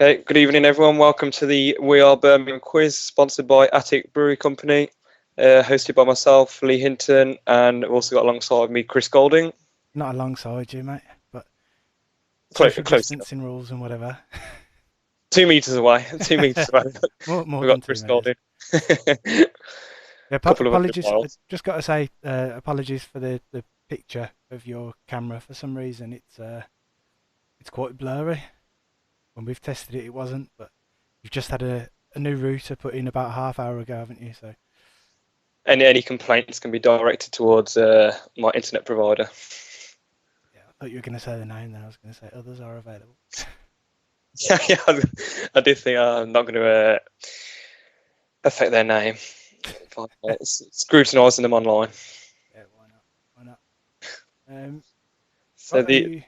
Okay, good evening everyone. Welcome to the WAB Lockdown Quiz, sponsored by Attic Brewery Company, hosted by myself, Lee Hinton, and we've also got alongside me Chris Golding. Not alongside you, mate, but Close, social close distancing rules and whatever. 2 meters away. 2 meters away. more We've than got 2 Chris meters. Golding. Yeah, Couple of apologies. miles. Just got to say, apologies for the picture of your camera. For some reason, it's quite blurry. When we've tested it, it wasn't. But you've just had a new router put in about a half hour ago, haven't you? So Any complaints can be directed towards my internet provider. yeah, I thought you were going to say the name. Then I was going to say others are available. Yeah, I did think I'm not going to affect their name. Scrutinising them online. Yeah, why not? So right, the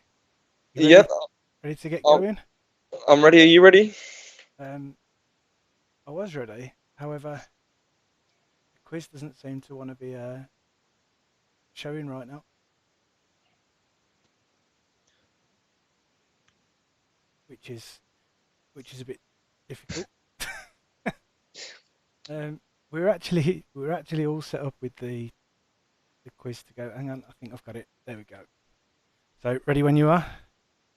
you yeah, ready to get going? I'm ready. Are you ready? I was ready. However, the quiz doesn't seem to want to be showing right now, which is a bit difficult. We're actually all set up with the quiz to go. Hang on, I think I've got it. There we go. So ready when you are.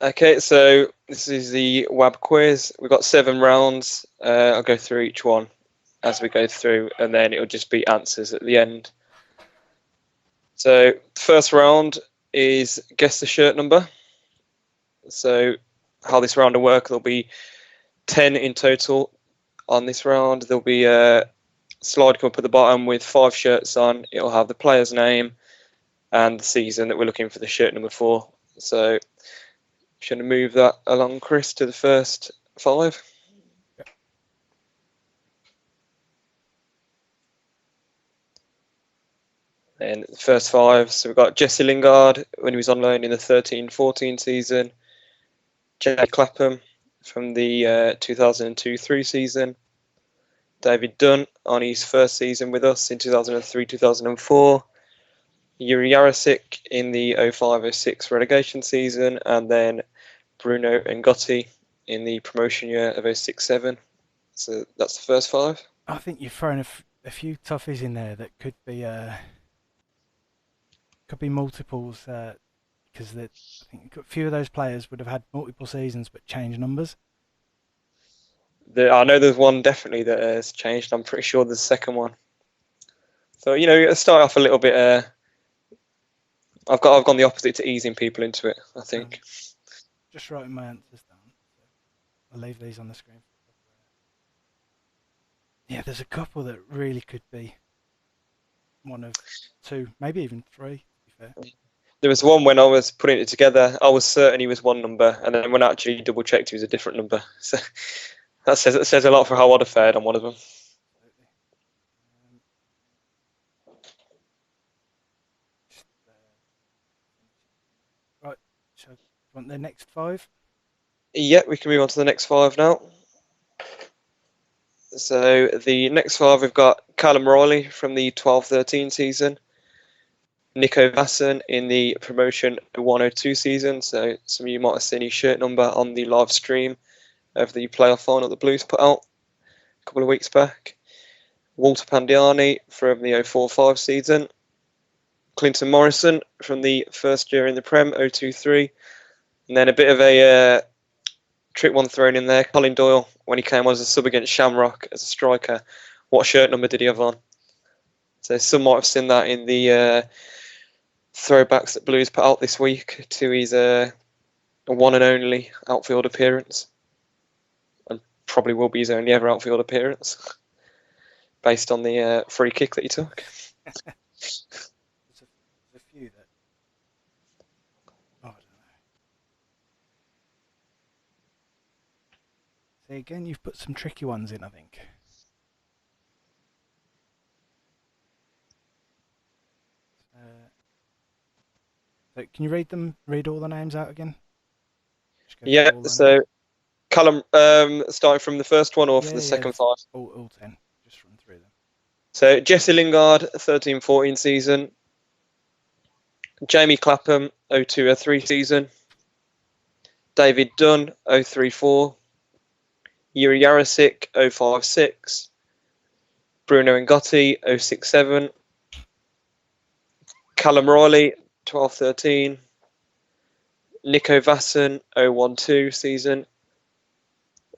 Okay, so this is the WAB quiz. We've got 7 rounds. I'll go through each one as we go through, and then it'll just be answers at the end. So the first round is guess the shirt number. So how this round will work, there'll be 10 in total on this round. There'll be a slide come up at the bottom with 5 shirts on. It'll have the player's name and the season that we're looking for the shirt number for. So should I move that along, Chris, to the first 5? Yep. And the first 5, so we've got Jesse Lingard when he was on loan in the 13-14 season, Jay Clapham from the 2002-03 season, David Dunn on his first season with us in 2003-2004, Yuri Yarosik in the 05-06 relegation season, and then Bruno Ngotti in the promotion year of 06-07. So that's the first 5. I think you've thrown a few toughies in there that could be multiples because I think a few of those players would have had multiple seasons but changed numbers. I know there's one definitely that has changed. I'm pretty sure there's a second one. So let's start off a little bit. I've gone the opposite to easing people into it, I think. Just writing my answers down. So I'll leave these on the screen. Yeah, there's a couple that really could be one of 2, maybe even 3, to be fair. There was one when I was putting it together, I was certain he was one number, and then when I actually double checked, he was a different number. So that says a lot for how I'd have fared on one of them. Right, so you want the next 5? Yeah, we can move on to the next 5 now. So the next 5, we've got Callum Riley from the 12-13 season, Nico Vasson in the promotion 102 season. So some of you might have seen his shirt number on the live stream of the playoff final the Blues put out a couple of weeks back. Walter Pandiani from the 04-05 season, Clinton Morrison from the first year in the Prem 023, and then a bit of a trick one thrown in there, Colin Doyle when he came on as a sub against Shamrock as a striker. What shirt number did he have on? So some might have seen that in the throwbacks that Blues put out this week to his one and only outfield appearance. probably will be his only ever outfield appearance, based on the free kick that he took. There's a few that. Oh, I don't know. See, again, you've put some tricky ones in, I think. So can you read all the names out again? Just go through Yeah, all the so names. Callum, starting from the first one or from the Yeah, second five? all 10. Just run through them. So Jesse Lingard, 13-14 season. Jamie Clapham, 02-03 season. David Dunn, 034. Yuri Yarosik, 056. Bruno Ngotti, 067. Callum Riley, 12-13. Nico Vasson, 012 season.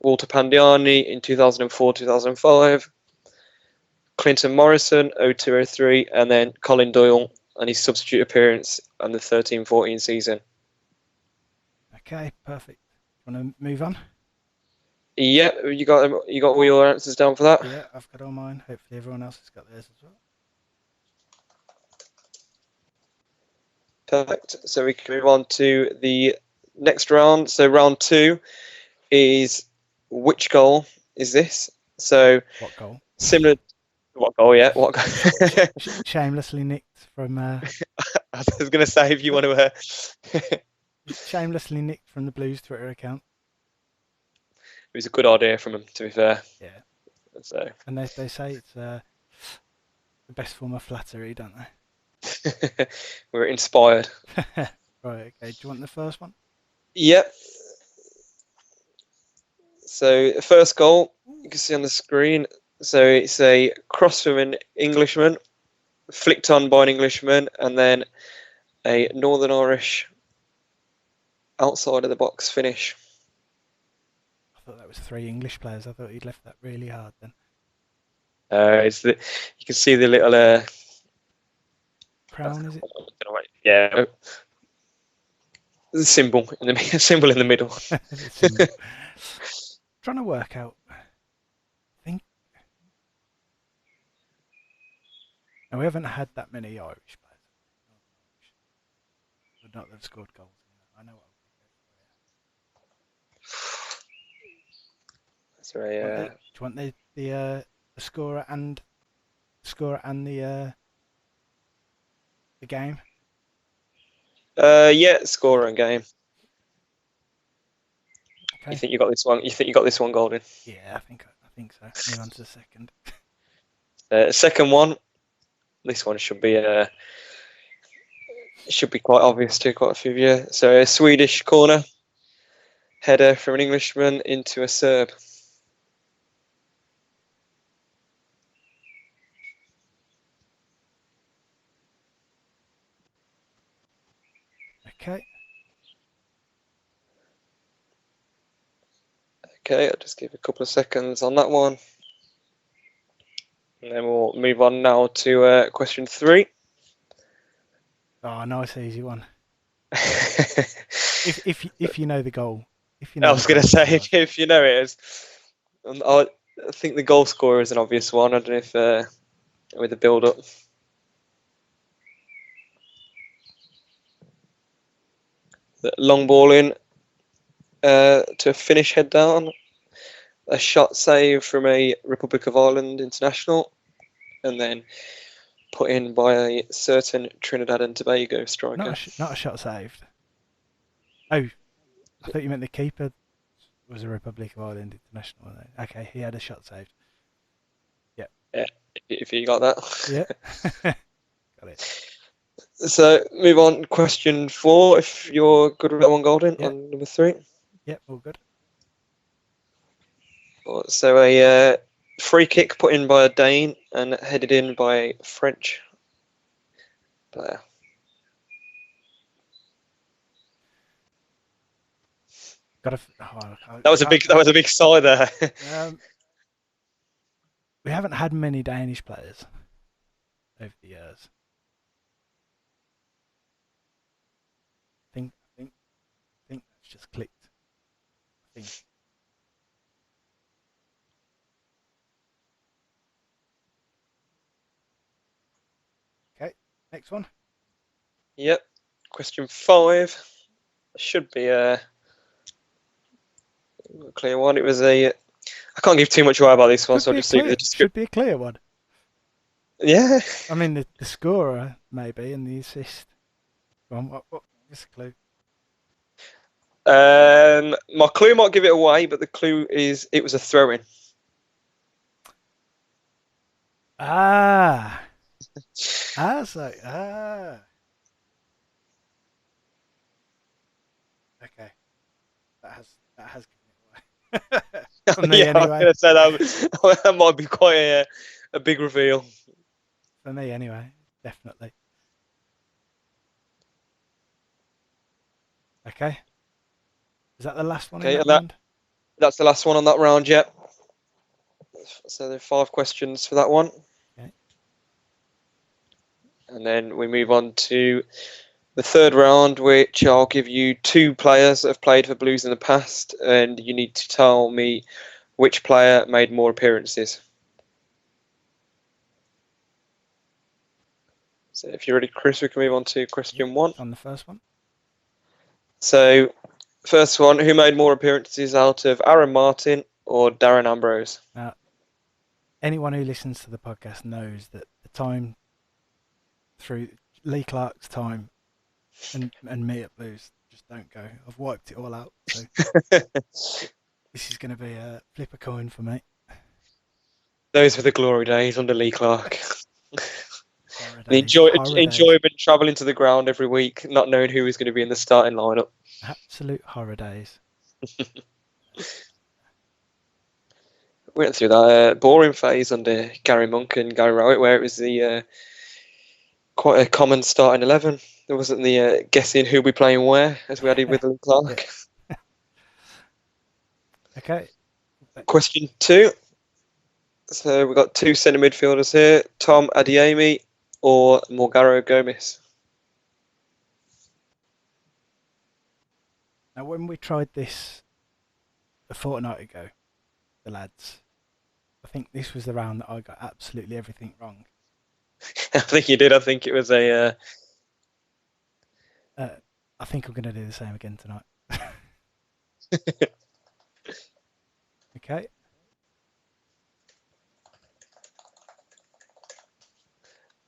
Walter Pandiani in 2004-2005. Clinton Morrison, 02-03. And then Colin Doyle and his substitute appearance on the 13-14 season. Okay, perfect. Want to move on? Yeah, you got all your answers down for that? Yeah, I've got all mine. Hopefully everyone else has got theirs as well. Perfect. So we can move on to the next round. So round 2 is which goal is this? So What goal? similar. What goal? Yeah, what goal? Shamelessly nicked from. I was going to say if you want to. Shamelessly nicked from the Blues Twitter account. It was a good idea from him, to be fair. Yeah. So. And they say it's the best form of flattery, don't they? We're inspired. Right. Okay. Do you want the first one? Yep. So the first goal you can see on the screen. So it's a cross from an Englishman, flicked on by an Englishman, and then a Northern Irish outside of the box finish. I thought that was 3 English players. I thought he'd left that really hard then. You can see the little Crown, is it? Yeah. The symbol in the symbol in the middle. Trying to work out. I think. Now, we haven't had that many Irish players. But not that have scored goals. I know what I'm going to go for. Do you want the scorer and the game? Yeah, scorer and game. Okay. You think you got this one? You think you got this one, Golden? Yeah, I think so. Move on to the second. Second one. This one should be quite obvious to quite a few of you. So a Swedish corner header from an Englishman into a Serb. Okay. Okay, I'll just give a couple of seconds on that one. And then we'll move on now to question 3. Oh, nice easy one. if you know the goal. I was going to say if you know it is. I think the goal scorer is an obvious one. I don't know if with the build up. The long ball in to a finish head down. A shot save from a Republic of Ireland international, and then put in by a certain Trinidad and Tobago striker. Not a shot saved. Oh, I thought you meant the keeper was a Republic of Ireland international. Okay, he had a shot saved. Yeah. Yeah, if you got that. Yeah. Got it. So move on. Question 4. If you're good with that one, Golden, Yep. on number 3. Yep, all good. So a free kick put in by a Dane and headed in by a French player. That was a big sigh there. We haven't had many Danish players over the years. I think that's just clicked. I think. Next one. Yep. Question 5 should be a clear one. It was a. I can't give too much away about this one, so I'll just leave the description. Should be a clear one. Yeah. I mean, the scorer maybe and the assist. Go on, what is the clue? My clue might give it away, but the clue is it was a throw-in. Ah. Okay, that has given it away. For me, Yeah, anyway. I was going to say that might be quite a big reveal. For me, anyway, definitely. Okay. Is that the last one in that round? That's the last one on that round, yep. So there are 5 questions for that one. Okay. And then we move on to the third round, which I'll give you 2 players that have played for Blues in the past, and you need to tell me which player made more appearances. So if you're ready, Chris, we can move on to question 1. On the first one. So, first one, who made more appearances out of Aaron Martin or Darren Ambrose? Now, anyone who listens to the podcast knows that the time through Lee Clark's time and me at Blues just don't go. I've wiped it all out. So this is going to be a flip a coin for me. Those were the glory days under Lee Clark. The enjoyment travelling to the ground every week, not knowing who was going to be in the starting lineup. Absolute horror days. We went through that boring phase under Gary Monk and Gary Rowett, where it was the quite a common starting 11. There wasn't the guessing who'll be playing where, as we had with Lee Clark. Yeah. Okay. Question 2. So we've got 2 centre midfielders here, Tom Adeyemi or Morgaro Gomez. Now, when we tried this a fortnight ago, the lads, I think this was the round that I got absolutely everything wrong. I think you did. I think it was a... I think I'm going to do the same again tonight. Okay.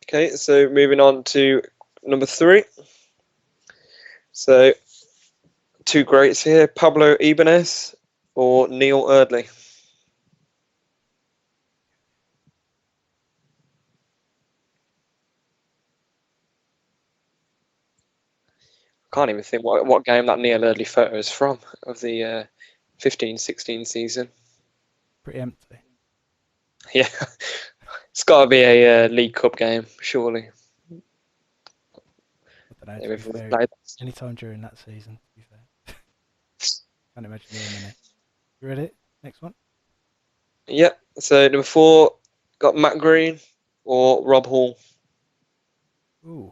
Okay, so moving on to number 3. So, 2 greats here, Pablo Ibanez or Neil Erdley. Can't even think what game that Neil Erdley photo is from of the 15-16 season. Pretty empty. Yeah, it's got to be a League Cup game, surely. I don't know. Any time during that season, to be fair. Can't imagine you in a minute. You ready? Next one? Yep. So number 4, got Matt Green or Rob Hall. Ooh.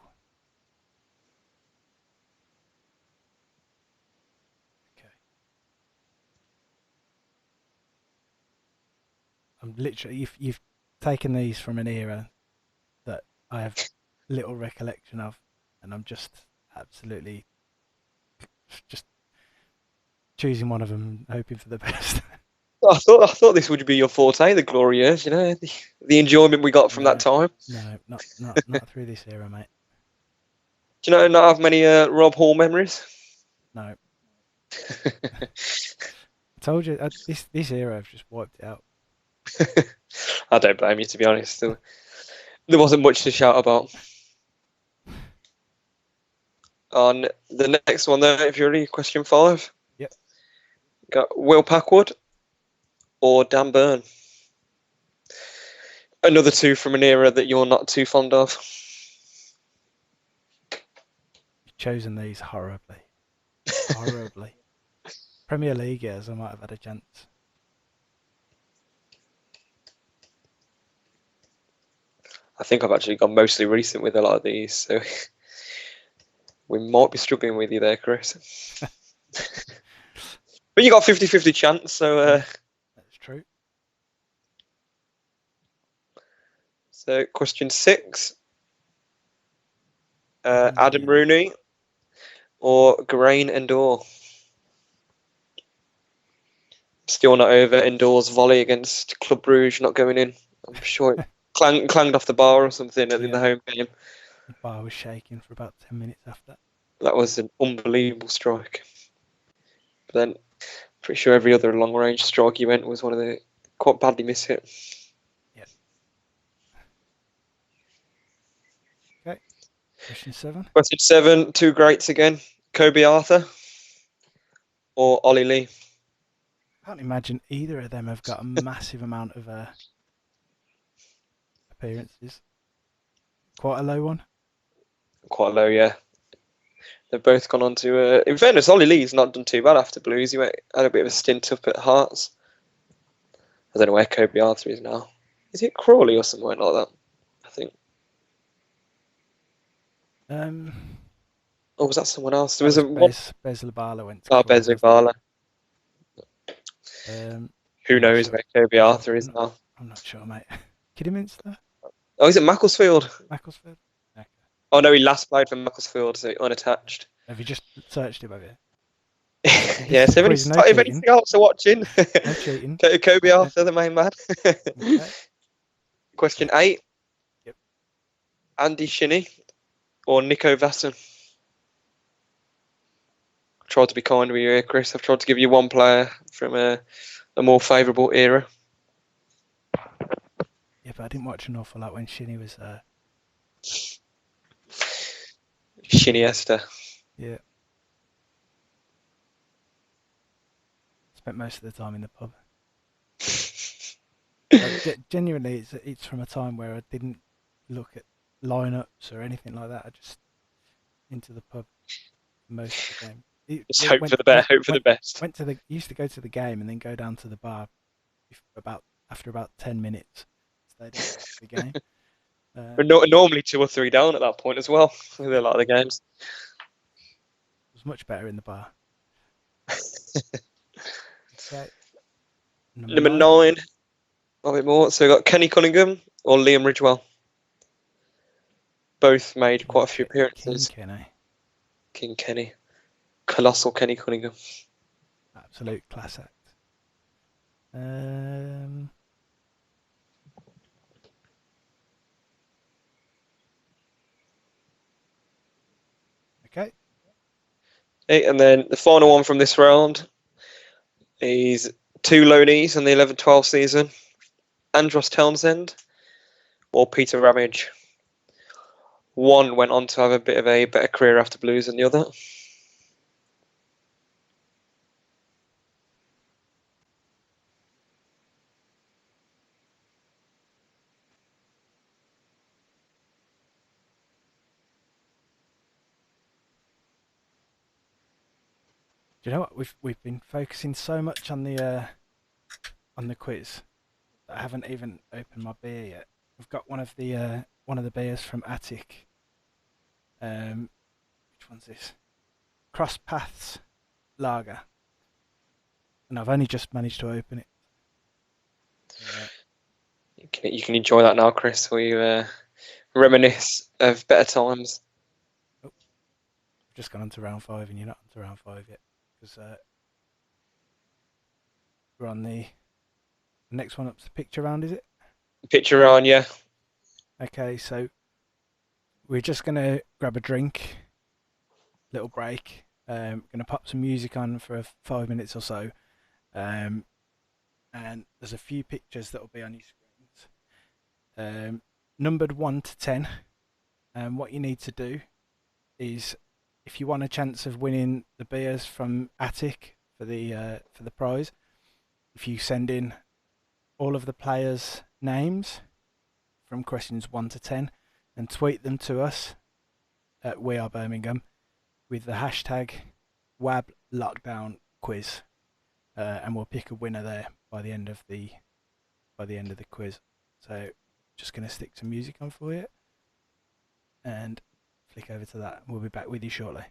Okay. I'm literally you've taken these from an era that I have little recollection of, and I'm just absolutely just choosing one of them, hoping for the best. I thought this would be your forte, the glory years. You know, the enjoyment we got from that time. No, not through this era, mate. Do you know not have many Rob Hall memories? No. I told you this era I've just wiped it out. I don't blame you, to be honest. There wasn't much to shout about. On the next one, though, if you're ready, question 5. Yep. Got Will Packwood or Dan Burn. Another 2 from an era that you're not too fond of. You've chosen these horribly. Horribly. Premier League years, I might have had a chance. I think I've actually gone mostly recent with a lot of these, so we might be struggling with you there, Chris. But you got a 50-50 chance, so... That's true. So, question 6. Adam Rooney or Grain Endor. Still not over Endor's volley against Club Brugge not going in. I'm sure it clanged off the bar or something in the home game. The bar was shaking for about 10 minutes after. That was an unbelievable strike. But then, pretty sure every other long-range strike he went was one of the quite badly mishit. Yeah. Okay. Question 7. Question 7, two greats again. Kobe Arthur or Ollie Lee. I can't imagine either of them have got a massive amount of appearances. Quite a low one. Quite low, yeah. They've both gone on to. In fairness, Ollie Lee's not done too bad after Blues. He had a bit of a stint up at Hearts. I don't know where Kobe Arthur is now. Is it Crawley or somewhere like that? I think. Or was that someone else? There was a Bez Labala went to Bez Labala. Who knows where Kobe Arthur is now? I'm not sure, mate. Kidderminster? Oh, is it Macclesfield? Macclesfield? Okay. Oh no, he last played for Macclesfield, so unattached. Have you just searched it, have you? Yeah, so if anything else are watching, no cheating. Kobe Arthur, the main man. Okay. Question 8. Yep. Andy Shinnie or Nico Vasson? I've tried to be kind with you here, Chris. I've tried to give you one player from a more favourable era. Yeah, but I didn't watch an awful lot when Shinnie was there. Shiniesta. Yeah. Spent most of the time in the pub. Genuinely, it's from a time where I didn't look at lineups or anything like that. I just into the pub most of the game. Just hope for the best. Used to go to the game and then go down to the bar after about 10 minutes. Stayed at the game. But normally 2 or 3 down at that point as well with a lot of the games. It was much better in the bar. Okay. Number 9. A bit more. So we've got Kenny Cunningham or Liam Ridgewell. Both made quite a few appearances. King Kenny. Colossal Kenny Cunningham. Absolute class act. Okay. And then the final one from this round is 2 loanees in the 11-12 season. Andros Townsend or Peter Ramage. One went on to have a bit of a better career after Blues than the other. Do you know what we've been focusing so much on the quiz that I haven't even opened my beer yet. We've got one of the beers from Attic. Which one's this? Cross Paths Lager, and I've only just managed to open it. You can enjoy that now, Chris, while you reminisce of better times. Oh, I've just gone on to round 5 and you're not on to round 5 yet, because we're on the next one up's the picture round, is it? Picture round, yeah. Okay, so we're just going to grab a drink, little break. Going to pop some music on for 5 minutes or so. And there's a few pictures that will be on your screens. Numbered 1 to 10. And what you need to do is, if you want a chance of winning the beers from Attic for the prize, if you send in all of the players' names from questions 1 to 10 and tweet them to us at We Are Birmingham with the hashtag WAB Lockdown Quiz, and we'll pick a winner there by the end of the quiz. So just going to stick some music on for you and flick over to that. We'll be back with you shortly.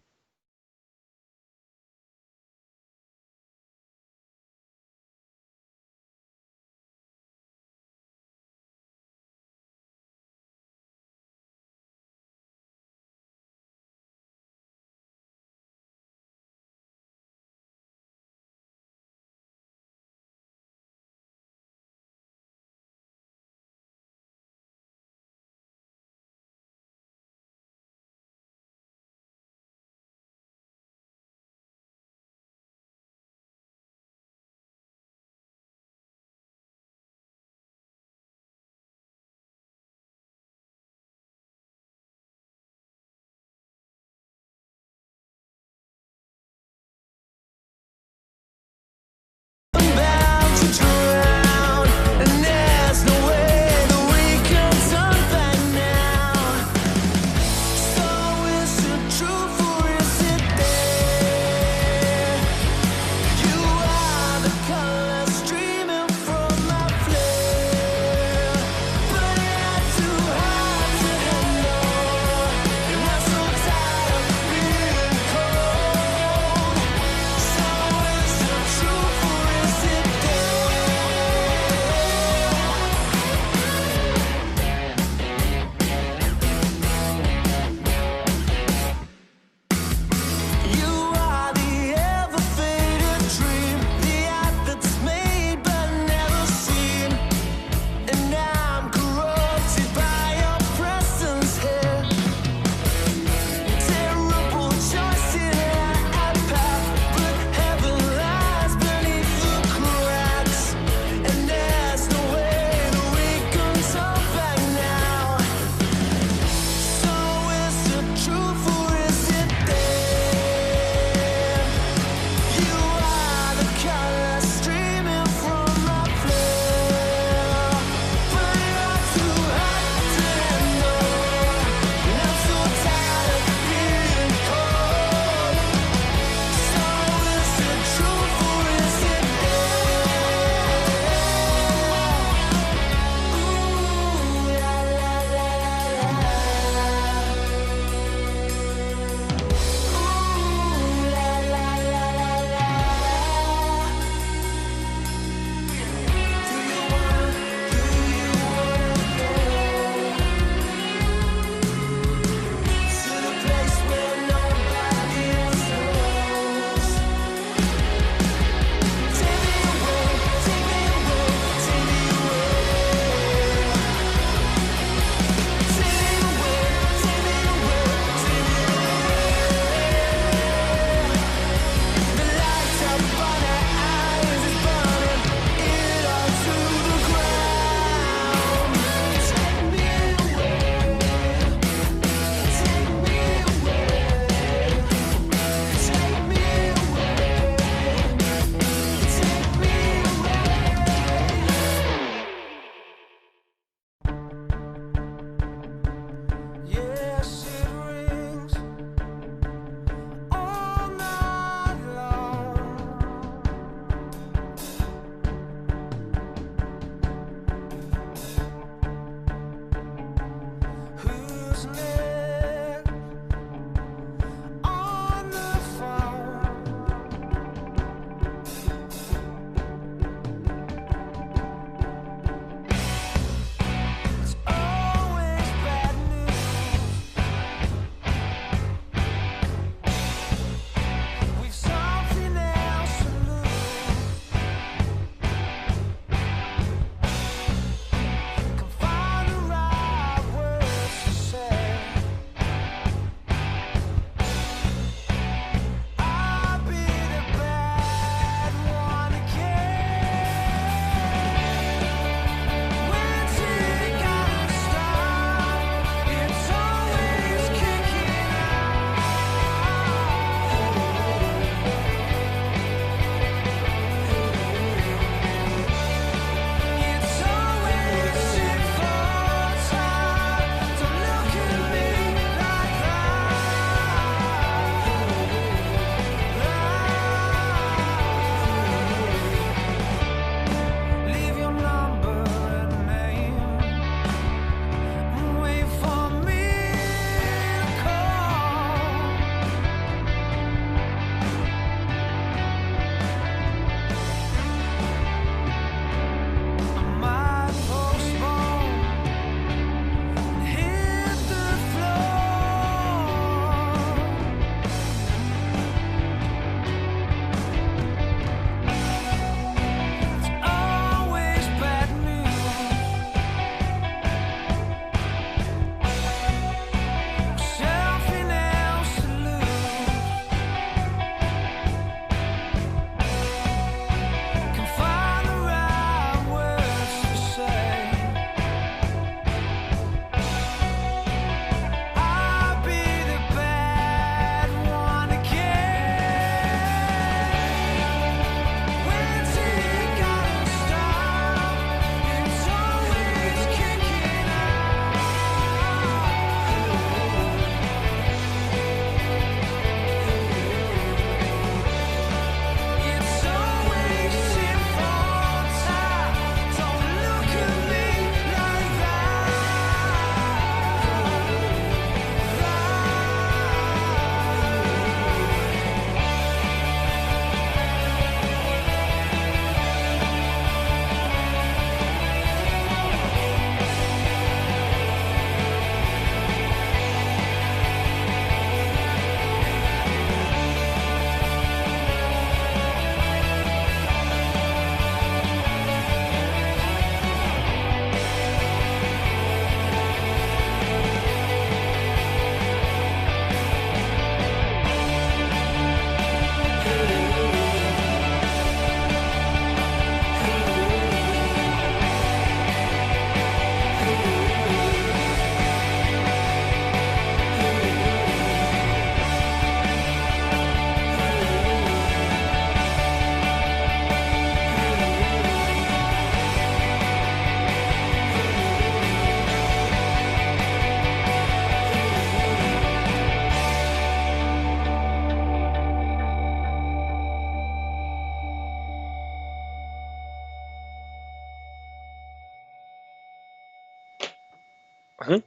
Mhm.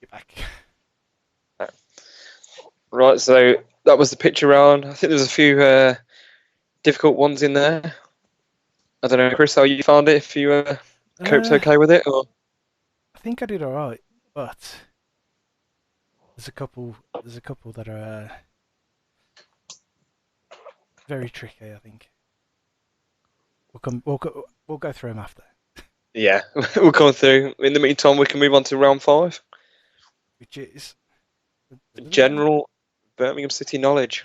Get back. Right, so that was the picture round. I think there's a few difficult ones in there. I don't know, Chris, how you found it? If you coped Uh, okay with it, or I think I did all right, but there's a couple. There's a couple that are very tricky. I think we'll go through them after. yeah, we'll come through. In the meantime, we can move on to round 5. Which is General Birmingham City knowledge.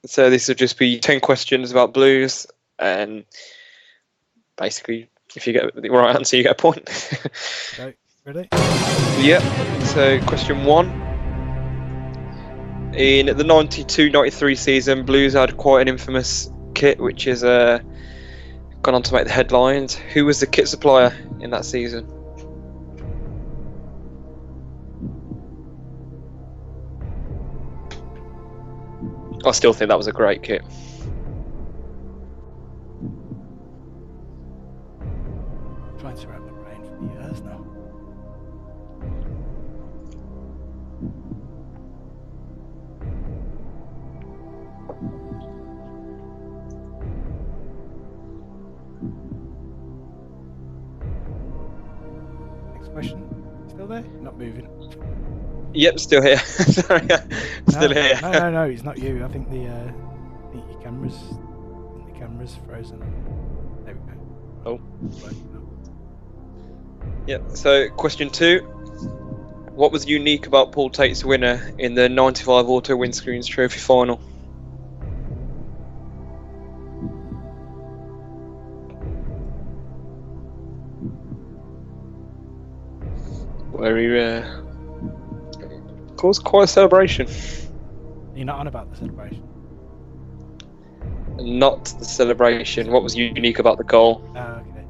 So this will just be 10 questions about Blues, and basically, if you get the right answer, you get a point. Ready? Yep. So question 1. In the 92-93 season, Blues had quite an infamous kit, which has gone on to make the headlines. Who was the kit supplier in that season? I still think that was a great kit. Trying to wrap my brain for the years now. Next question. Still there? Not moving. Yep, still here. Sorry, still here. No, it's not you. I think your camera's frozen. There we go. Oh. Right, no. Yep. So question 2. What was unique about Paul Tate's winner in the 95 Auto Windscreens Trophy final? Where he caused quite a celebration. You're not on about the celebration. Not the celebration. What was unique about the goal? Oh, okay.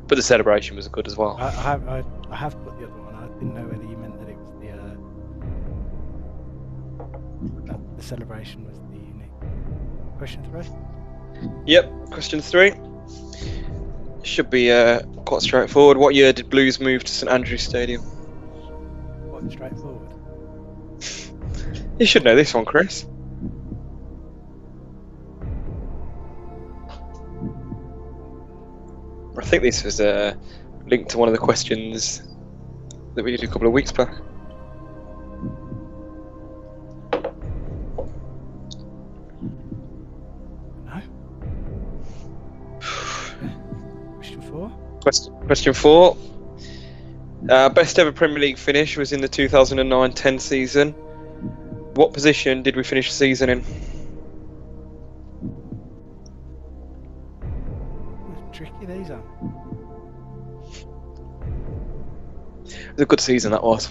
But the celebration was good as well. I have put the other one. I didn't know whether you meant that it was that the celebration was the unique. Question 3. Yep. Question 3. Should be quite straightforward. What year did Blues move to St Andrews Stadium? Quite straightforward. You should know this one, Chris. I think this was linked to one of the questions that we did a couple of weeks back. No. Question 4. Question 4. Best ever Premier League finish was in the 2009-10 season. What position did we finish the season in? Tricky these are. It was a good season, that was.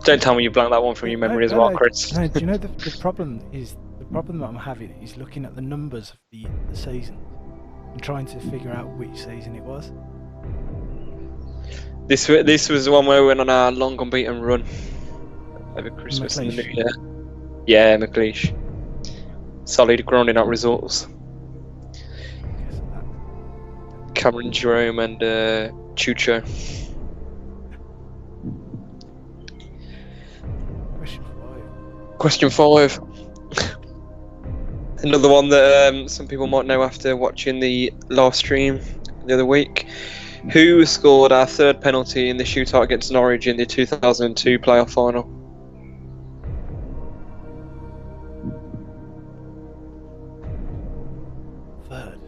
Don't tell me you blanked that one from your memory as well, Chris. No, do you know the problem that I'm having is looking at the numbers of the season and trying to figure out which season it was. This was the one where we went on our long unbeaten run over Christmas and the New Year. Yeah, McLeish. Solid grinding out results. Cameron Jerome and Chucho. Question 5. Another one that some people might know after watching the live stream the other week. Who scored our third penalty in the shootout against Norwich in the 2002 playoff final? Third.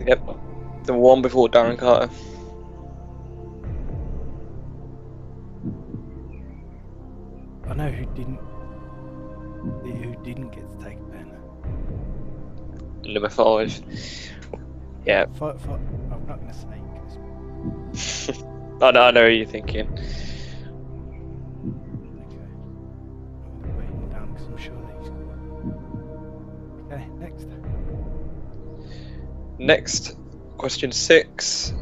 Yep, the one before Darren Carter. I know who didn't get to take a pen. Number 5. Yeah. I'm not going to say. I know who you're thinking. Okay. I'm writing it down because I'm sure that he's got it. Okay, next. Next, question 6.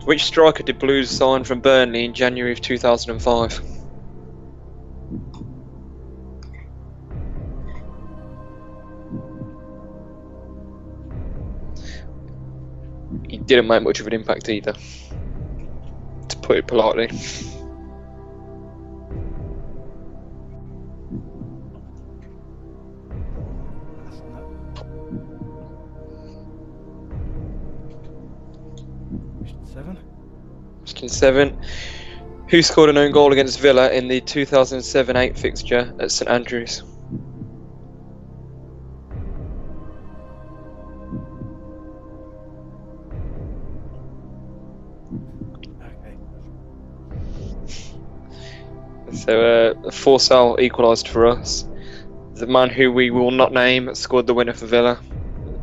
Which striker did Blues sign from Burnley in January of 2005? he didn't make much of an impact either, to put it politely. Question 7. Question 7. Who scored an own goal against Villa in the 2007-8 fixture at St Andrews? Okay. So Forsell equalised for us. The man who we will not name scored the winner for Villa,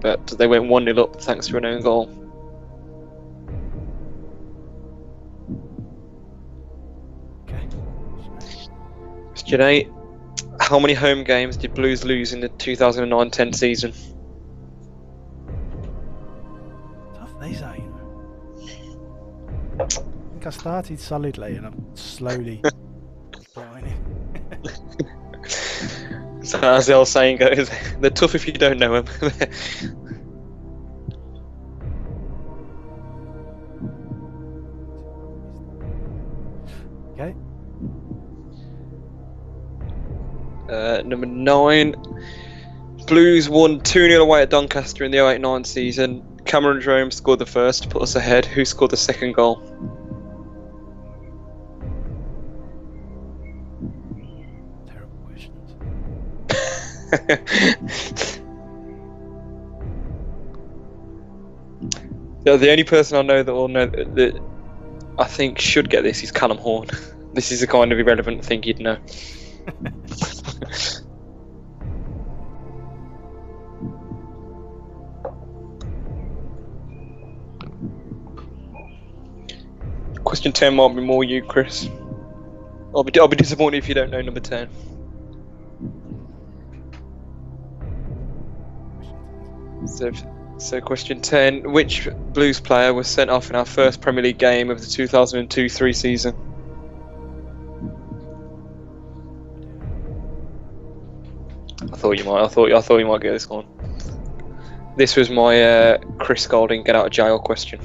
but they went 1-0 up thanks to an own goal. Okay. Question 8. How many home games did Blues lose in the 2009-10 season? Tough these are, you know. I think I started solidly and I'm slowly declining. So as the old saying goes, they're tough if you don't know them. Okay. Number 9. Blues won 2-0 away at Doncaster in the 08-09 season. Cameron Jerome scored the first to put us ahead. Who scored the second goal? Terrible questions. The only person I know that will know that I think should get this is Callum Horn. This is a kind of irrelevant thing you'd know. Question 10 might be more you, Chris. I'll be disappointed if you don't know number 10. So question 10. Which Blues player was sent off in our first Premier League game of the 2002-03 season? I thought you might get this one. This was my Chris Golding get out of jail question.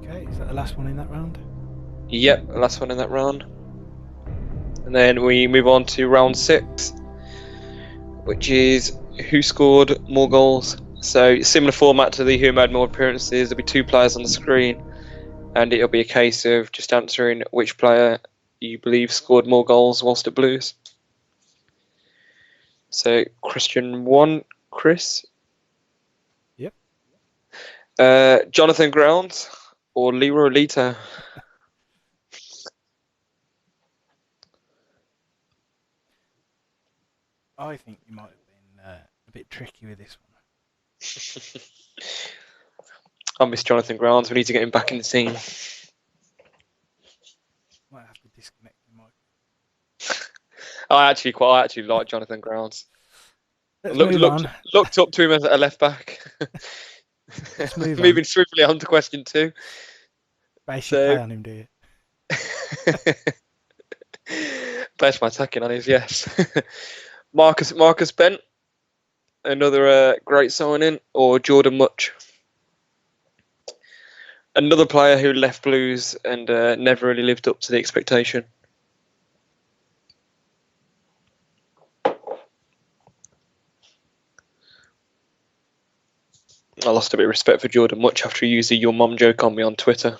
Okay, is that the last one in that round? Yep, last one in that round. And then we move on to round 6, which is who scored more goals. So similar format to the who made more appearances. There'll be 2 players on the screen, and it'll be a case of just answering which player you believe scored more goals whilst at Blues. So question 1, Chris. Yep. Jonathan Grounds or Leroy Lito? I think you might have been a bit tricky with this one. I miss Jonathan Grounds. We need to get him back in the team. Might have to disconnect the mic. I actually like Jonathan Grounds. Looked up to him as a left back. Let's move Moving on. swiftly on to question 2. Basic play on him, do you? Best my attacking on his yes. Marcus Bent, another great signing, or Jordan Much, another player who left Blues and never really lived up to the expectation. I lost a bit of respect for Jordan Much after he used the "your mum" joke on me on Twitter.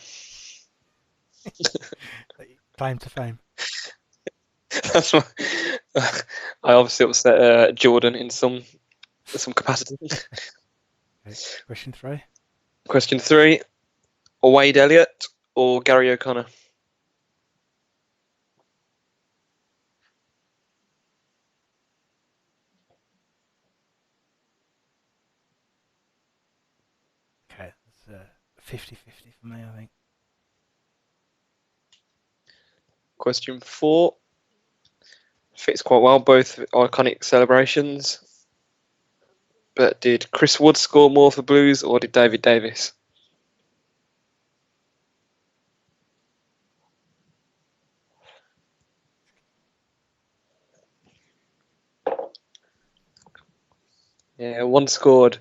Claim to fame. That's why I obviously upset Jordan in some capacity. Okay. Question 3. Question 3: Wade Elliott or Gary O'Connor? Okay, that's 50-50 for me, I think. Question 4 fits quite well, both iconic celebrations. But did Chris Wood score more for Blues or did David Davis? Yeah, one scored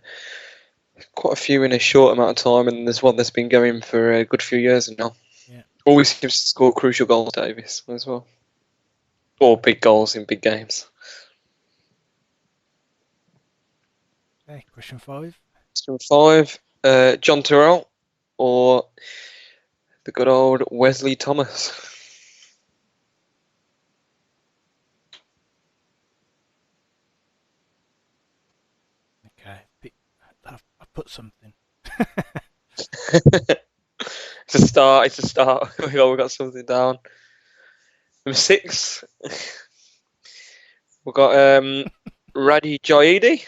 quite a few in a short amount of time, and there's one that's been going for a good few years now. Yeah. Always seems to score crucial goals, Davis, as well. Or big goals in big games. Okay, question 5. Question 5, John Terrell or the good old Wesley Thomas? Okay, I've put something. It's a start. It's a start. We've got something down. Number 6, we've got Radi Jaidi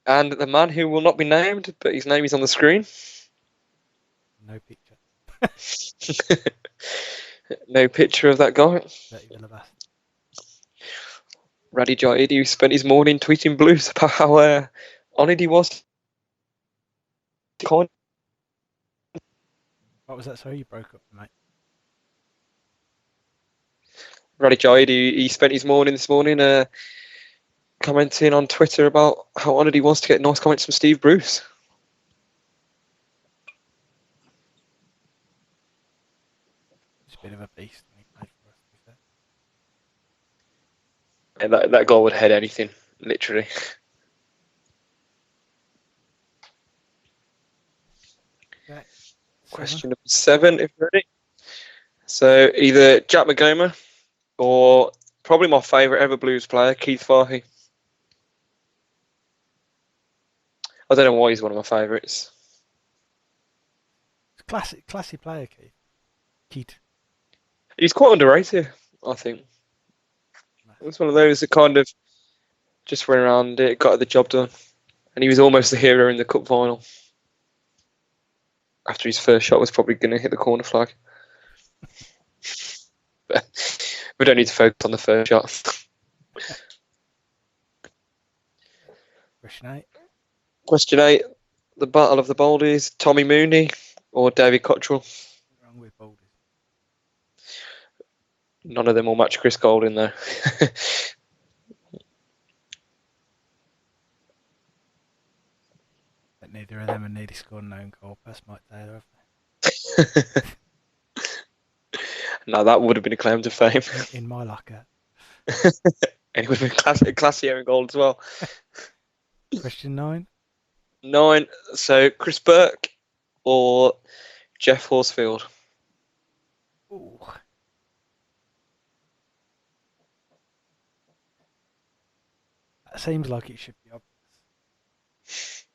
and the man who will not be named, but his name is on the screen. No picture. No picture of that guy. Dirty little bastard. Radi Jaidi, who spent his morning tweeting blues about how honoured he was. What was that? Sorry, you broke up, mate. Radi Jaidi, he spent his morning this morning commenting on Twitter about how honoured he was to get nice comments from Steve Bruce. He's a bit of a beast when he played for us, to be fair. And that goal would head anything, literally. Okay. Question number 7, if you're ready. So either Jack McGomer or probably my favourite ever Blues player, Keith Fahey. I don't know why he's one of my favourites. Classy player, Keith. He's quite underrated, I think. It's one of those that kind of just went around it, got the job done. And he was almost the hero in the cup final. After his first shot was probably going to hit the corner flag. But we don't need to focus on the first shot. Question 8. Question 8. The Battle of the Baldies, Tommy Mooney or David Cottrell? What's wrong with Baldies? None of them will match Chris Golding, though. But neither of them have nearly scored an own goal past Mike Taylor, have they? No, that would have been a claim to fame. In my locker. And it would have been classier in goal as well. Question 9. 9. So Chris Burke or Jeff Horsfield? Ooh. That seems like it should be obvious.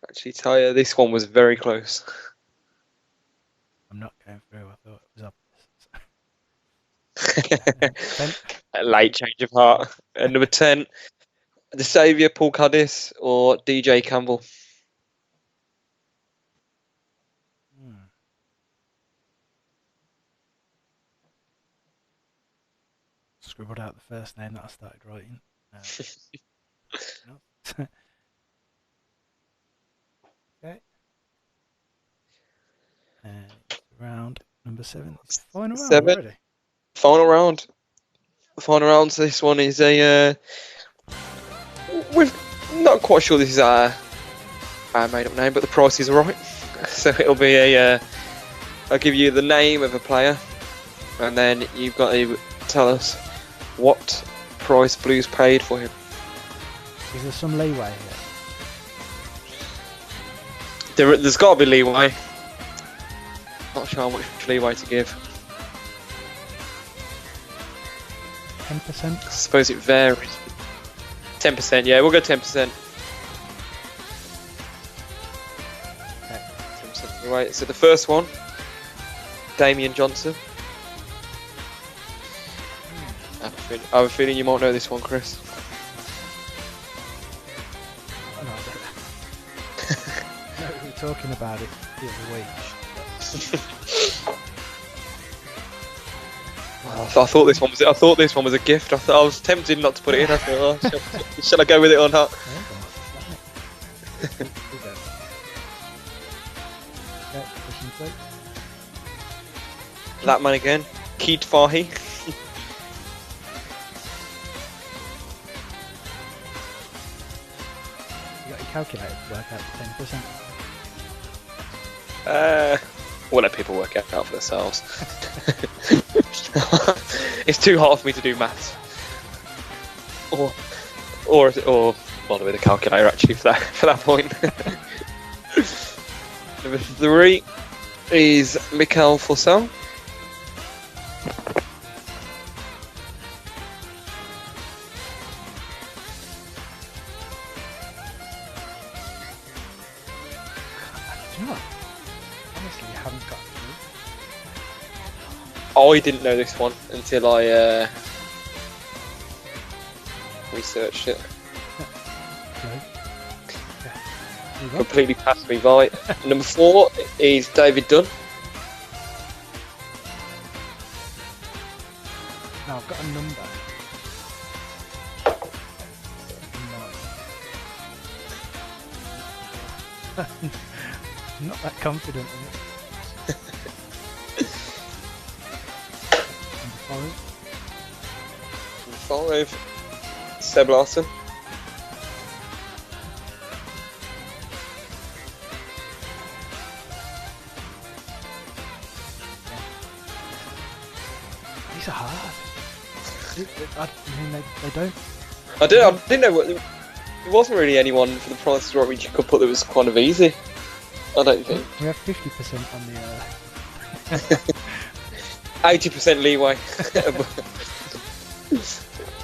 Actually, tell you, this one was very close. I'm not going through. I thought it was obvious. A late change of heart. And number 10, the Saviour, Paul Caddis or DJ Campbell? Scribbled out the first name that I started writing. No. Okay. And round number 7. It's the final round 7. already. Final round. The final round. So this one is a. We're not quite sure this is our made up name, but the prices are right. So it'll be a. I'll give you the name of a player, and then you've got to tell us what price Blues paid for him. Is there some leeway here? There's got to be leeway. Not sure how much leeway to give. 10%? I suppose it varies. 10%, yeah, we'll go 10%. Okay. 10% leeway. So the first one, Damian Johnson. I have a feeling you might know this one, Chris. Oh, no, I don't know. No, we were talking about it the other week. I thought this one was. I thought this one was a gift. I was tempted not to put it in. I thought, oh, shall I go with it or not? That man again, Keith Fahey. calculator to work out the 10%. We'll let people work it out for themselves. It's too hard for me to do maths. Or bother with a calculator actually for that point. Number 3 is Michael Fossell. Do you know what? Honestly, I haven't got a I didn't know this one until I researched it. clue. Yeah. There you go. Completely passed me by. Number 4 is David Dunn. Now I've got a number. No. I'm not that confident in it. Number 5, Seb Larson. These are hard. I mean, they don't. I didn't know what. There wasn't really anyone for the Price is Right which you could put that was kind of easy. I don't think. We have 50% on the. 80% leeway.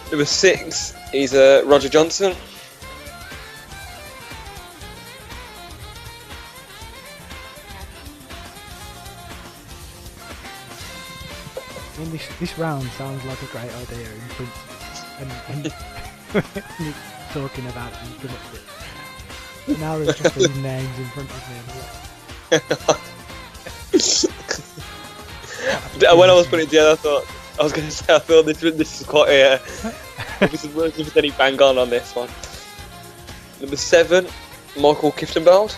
Number 6 is Roger Johnson. I mean, this round sounds like a great idea in principle, and when you're talking about it, you come up with it. Now there's just these names in front of me. When I was putting it together, I thought this is quite a. This is worth if any bang on this one. Number 7, Michael Kiftenbeld.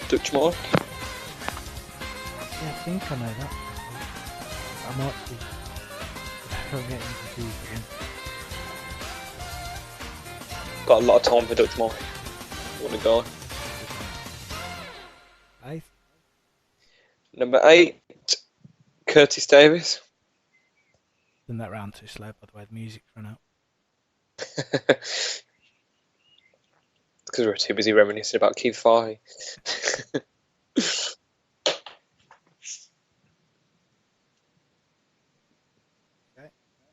Dutch Mike. Yeah, I think I know that. I might be. I'm getting confused again. Got a lot of time for Dutch Mike. What a guy. 8th. Number 8, Curtis Davis. Done that round too slow, by the way. The music's run out. Because we're too busy reminiscing about Keith Fahey.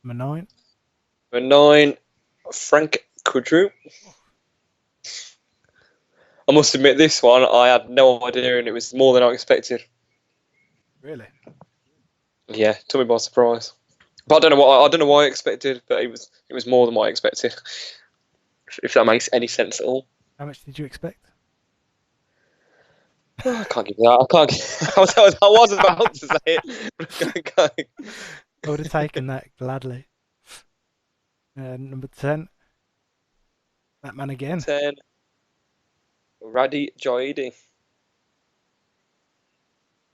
Number 9. Number 9, Frank Kudrow. I must admit, this one I had no idea, and it was more than I expected. Really? Yeah, took me by surprise. But I don't know why I expected, but it was more than what I expected. If that makes any sense at all. How much did you expect? I can't give you that. I can't. I was about to say it. I would have taken that gladly. Number 10. That man again. 10, Radhi Jaidi.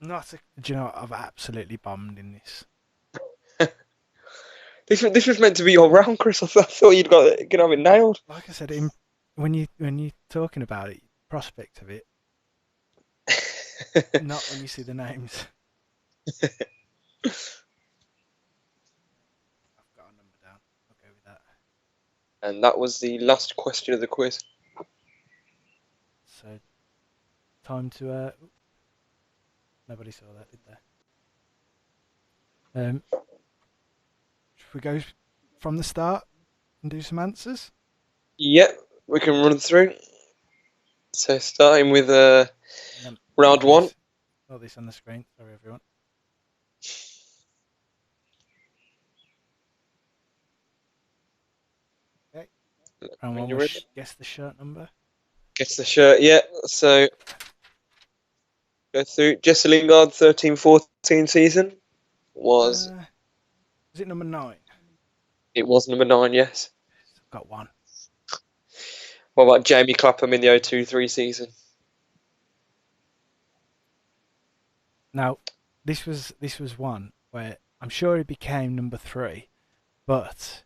Do you know what? I've absolutely bombed in this. This was meant to be your round, Chris. I thought you'd gonna have it nailed. Like I said, when you're talking about it, prospect of it, not when you see the names. I've got a number down. I'll go with that. And that was the last question of the quiz. So, time to. Nobody saw that, did they? Should we go from the start and do some answers? Yep, we can run through. So starting with round 1. All this on the screen. Sorry, everyone. Okay. Round 1 was guess the shirt number. Guess the shirt, yeah. So go through. Jesse Lingard 13-14 season was. Is it number 9? It was number 9, yes. I've got 1. What about Jamie Clapham in the 0-2-3 season? Now, this was one where I'm sure he became number 3, but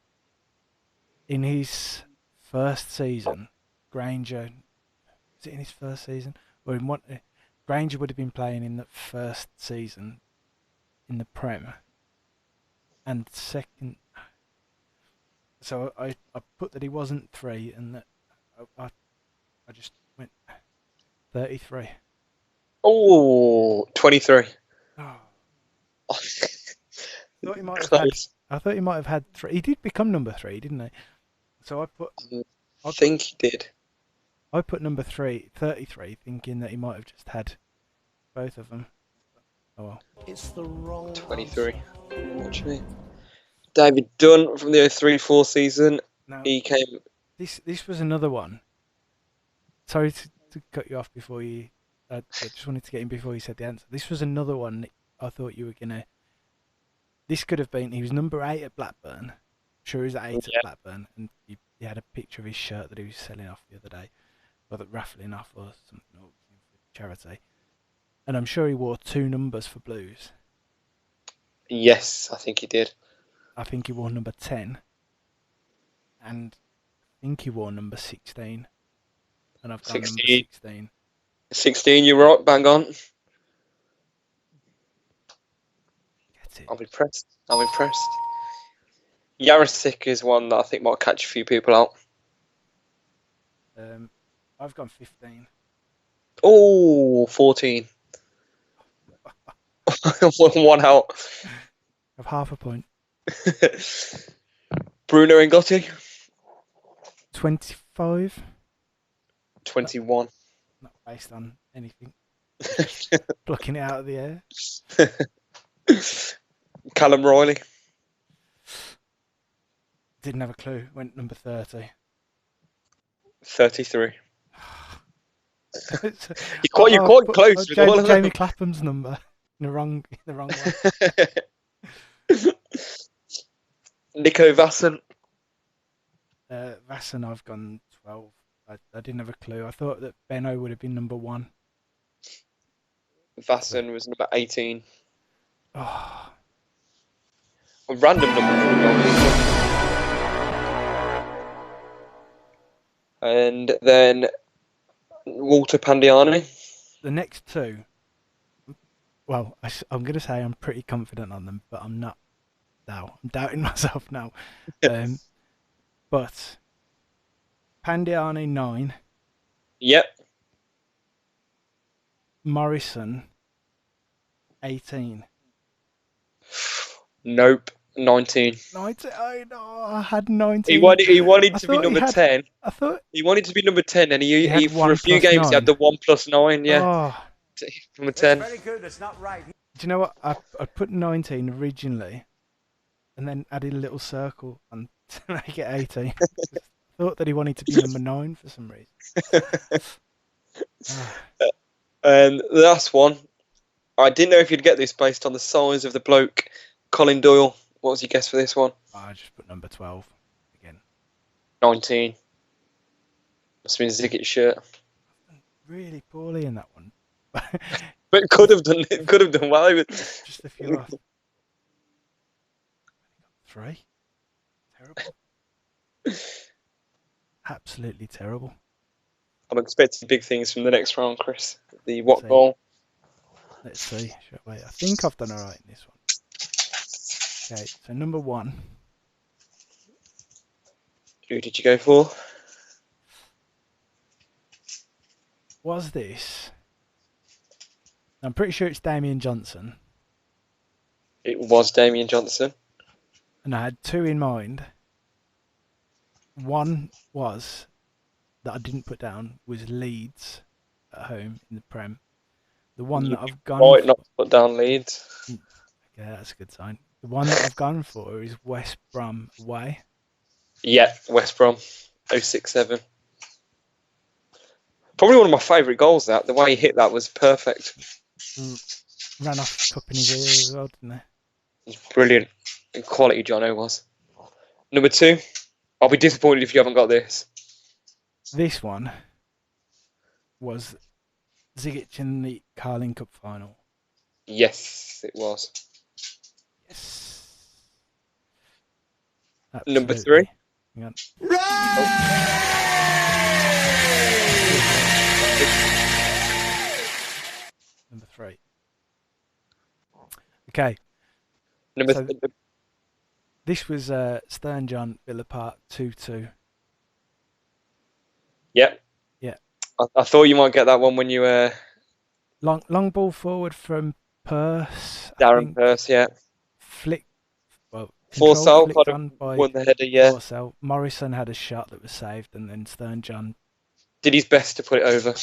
in his first season, Granger, was it in his first season? Or in what? Granger would have been playing in the first season in the Prem. And second. So I put that he wasn't 3 and that I just went 33. Oh, 23. Oh. Thought he might have had. Close. I thought he might have had 3. He did become number 3, didn't he? So I think he did. I put number 33, thinking that he might have just had both of them. Oh well. It's the wrong 23. Watch me. David Dunn from the 03-04 season. Now, He came. this was another one. Sorry to cut you off before you. I just wanted to get in before you said the answer. This was another one that I thought you were gonna. This could have been. He was number 8 at Blackburn. I'm sure he was at 8 Yeah. at Blackburn, and he had a picture of his shirt that he was selling off the other day, whether raffling off or something, or for charity. And I'm sure he wore 2 numbers for Blues. Yes, I think he did. I think he wore number 10, and I think he wore number 16. And I've got number 16. 16, you're right, bang on. Get it? I'm impressed. Yarasik is one that I think might catch a few people out. I've gone 15. Oh, 14. One out. I've half a point. Bruno Ngotti, 25. 21. Not based on anything. Plucking it out of the air. Callum Riley, Didn't have a clue. Went number 30. 33. It's- You're quite put- close with all of Jamie them. Clapham's number in the wrong way. Nico Vasson, Vasson, I've gone 12. I didn't have a clue. I thought that Benno would have been number 1. Vasson was number 18. Oh, A random number. And then Walter Pandiani. the next 2. Well, I'm going to say I'm pretty confident on them, but I'm not now. I'm doubting myself now. But Pandiani 9, Yep. Morrison 18. Nope. 19. 19. I know. I had 19. He wanted I to be thought he number had- 10. I thought. He wanted to be number 10, and he had for 1 a few plus games he had 9. the 1 plus 9. Yeah, Oh, number 10. Very good. That's not right. do you know what? I put 19 originally, and then added a little circle and to make it 18. I thought that he wanted to be number 9 for some reason. Ah, And the last one, I didn't know if you'd get this based on the size of the bloke, Colin Doyle. What was your guess for this one? I just put number 12 again. 19. Must have been Ziggett's shirt. Really poorly in that one. But it could have done well. Just a few off. 3. Terrible. Absolutely terrible. I'm expecting big things from the next round, Chris. The what See. goal? Let's see. Wait, I think I've done alright in this one. Okay, so number 1. Who did you go for? Was this? I'm pretty sure it's Damien Johnson. It was Damien Johnson. And I had 2 in mind. One was that I didn't put down was Leeds at home in the Prem. The one that I've gone Might not put down Leeds. Okay, that's a good sign. The one that I've gone for is West Brom away. Yeah, West Brom. 067. Probably one of my favourite goals, that. The way he hit that was perfect. Ran off cup in his ear as well, didn't they? It was brilliant. Quality Jono was. Number 2. I'll be disappointed if you haven't got this. This one was Zigic in the Carling Cup final. Yes, it was. Yes. Number Absolutely. 3. Hang on. Number 3. Okay. Number So this was Stern John Villa Park 2-2. yeah. Yeah. I thought you might get that one when you Long ball forward from Purse. I Darren think. Purse, yeah. Flick. Well, control Forsell flicked kind on of by won the header, yeah. Forsell. Morrison had a shot that was saved, and then Stern John. Did his best to put it over.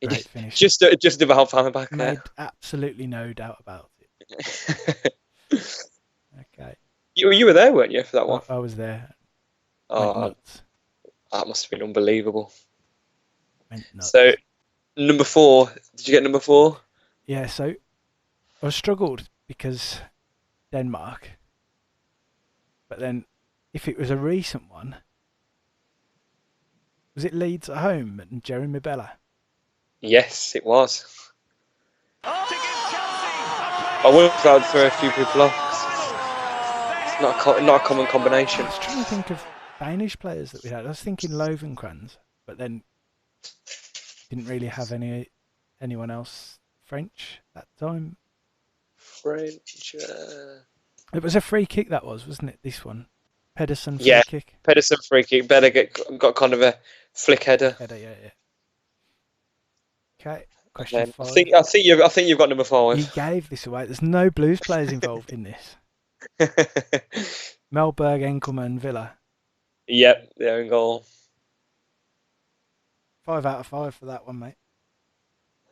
Great finish. Just about family back there. Made absolutely no doubt about it. Okay. You were there, weren't you, for that one? I was there. Went Oh, nuts. that must have been unbelievable. Went nuts. So, number 4. Did you get number 4? Yeah, so I struggled because Denmark. But then, if it was a recent one, was it Leeds at home and Jeremy Bella? Yes, it was. I would have tried to throw a few people off. It's not a common combination. I was trying to think of Danish players that we had. I was thinking Lovenkrantz, but then didn't really have anyone else French at that time. French. It was a free kick, that was, wasn't it? This one, Pedersen free Yeah. kick. Pedersen free kick. Better got kind of a flick header. Yeah. Okay, question 5. I think you've got number 5. You gave this away. There's no Blues players involved in this. Melberg, Enkelman, Villa. Yep, they're in goal. 5 out of 5 for that one, mate.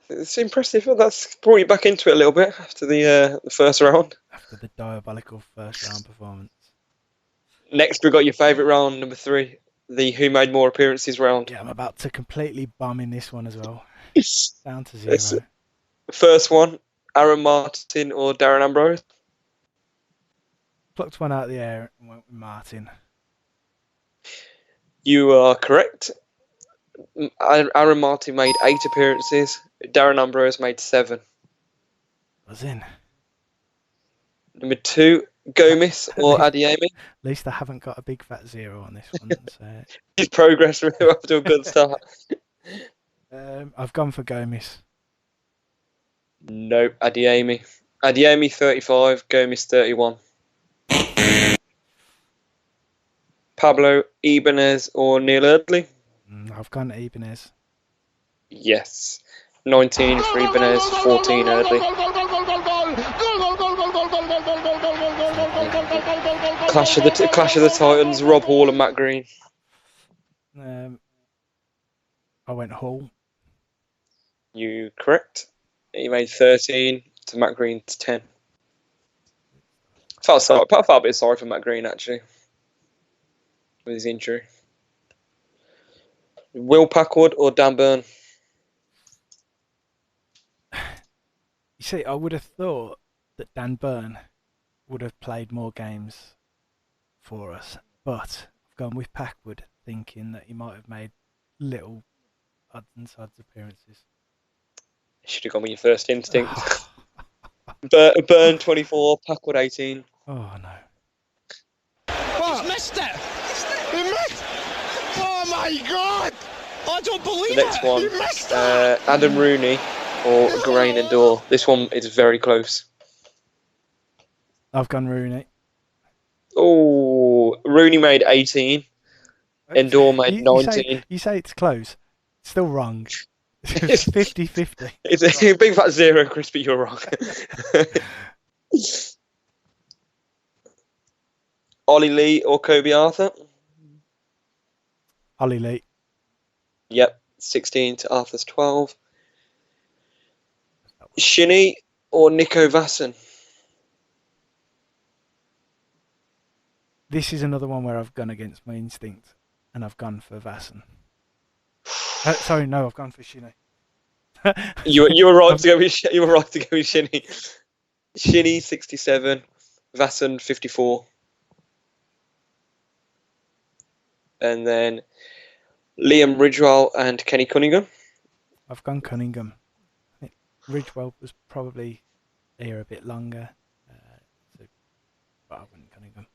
It's impressive. That's brought you back into it a little bit after the first round. After the diabolical first round performance. Next, we've got your favourite round, number 3, the Who Made More Appearances round. Yeah, I'm about to completely bum in this one as well. Down to 0. It's- First one, Aaron Martin or Darren Ambrose? Plucked one out of the air and went with Martin. You are correct. Aaron Martin made 8 appearances. Darren Ambrose made 7. Was in. Number 2, Gomis or Adiemi? At least I haven't got a big fat 0 on this one. So. His progress we're off to a good start. I've gone for Gomis. Nope, Adiemi. Adiemi 35, Gomis 31. Pablo Ibanez or Neil Erdley? I've gone Ibanez. Yes. 19 for Ibanez, 14 Erdley. Clash of the Titans, Rob Hall and Matt Green. I went Hall. You correct. He made 13 to Matt Green's 10. I felt a bit sorry for Matt Green, actually, with his injury. Will Packwood or Dan Burn? You see, I would have thought that Dan Burn would have played more games for us, but I've gone with Packwood, thinking that he might have made little odds and sods appearances. You should have gone with your first instinct. Burn 24, Packwood 18. Oh no. What? He's missed it! He missed! Oh my god! I don't believe The next it! one, He missed it! Adam Rooney or Grain and Door. This one is very close. I've gone Rooney. Oh, Rooney made 18. Endor made 19. You say it's close. It's still wrong. It's 50-50. It's a big fat 0, Chris, but you're wrong. Ollie Lee or Kobe Arthur? Ollie Lee. Yep, 16 to Arthur's 12. Shinny or Nico Vasson? This is another one where I've gone against my instinct, and I've gone for Vasson. Sorry, no, I've gone for Shinny. You were right to go with Shinny. Shinny 67, Vasson 54. And then Liam Ridgewell and Kenny Cunningham. I've gone Cunningham. I think Ridgewell was probably here a bit longer, but I went Cunningham.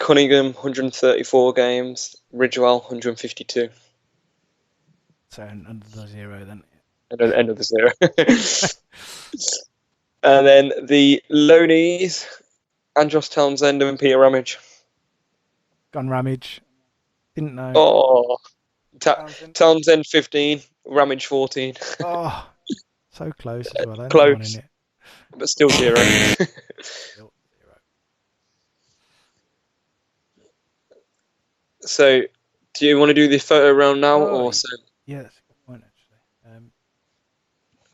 Cunningham, 134 games. Ridgewell, 152. So under the 0 then. And then end of the 0. And then the loanies, Andros Townsend and Peter Ramage. Gone Ramage. Didn't know. Oh, Townsend. Townsend 15, Ramage 14. Oh, so close as well. Close. One in it. But still 0. Still 0. So, do you want to do the photo round now, Oh, or so? Yeah, that's a good point actually.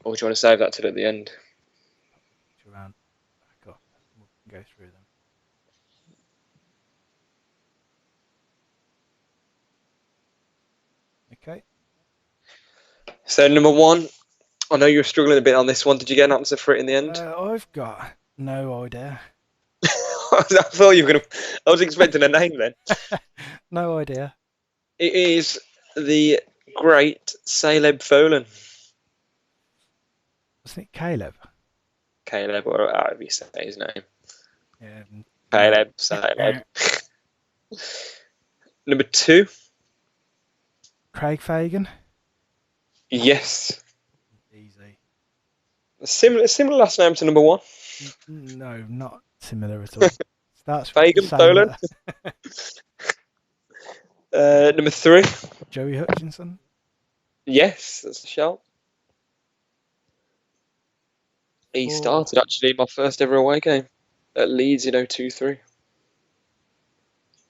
Or do you want to save that till at the end? Around back up. We can go through them. Okay. So, number 1, I know you were struggling a bit on this one. Did you get an answer for it in the end? I've got no idea. I thought you were going to. I was expecting a name then. No idea. It is the great Caleb Folan. Wasn't it Caleb? Caleb, or however you say his name. Yeah. Caleb, Caleb. Number 2. Craig Fagan. Yes. Easy. Similar last name to number 1. No, not similar at all. Starts with Fagan, the same Folan. letter. Number 3. Joey Hutchinson. Yes, that's a shout. He 4. started actually my first ever away game at Leeds in 023.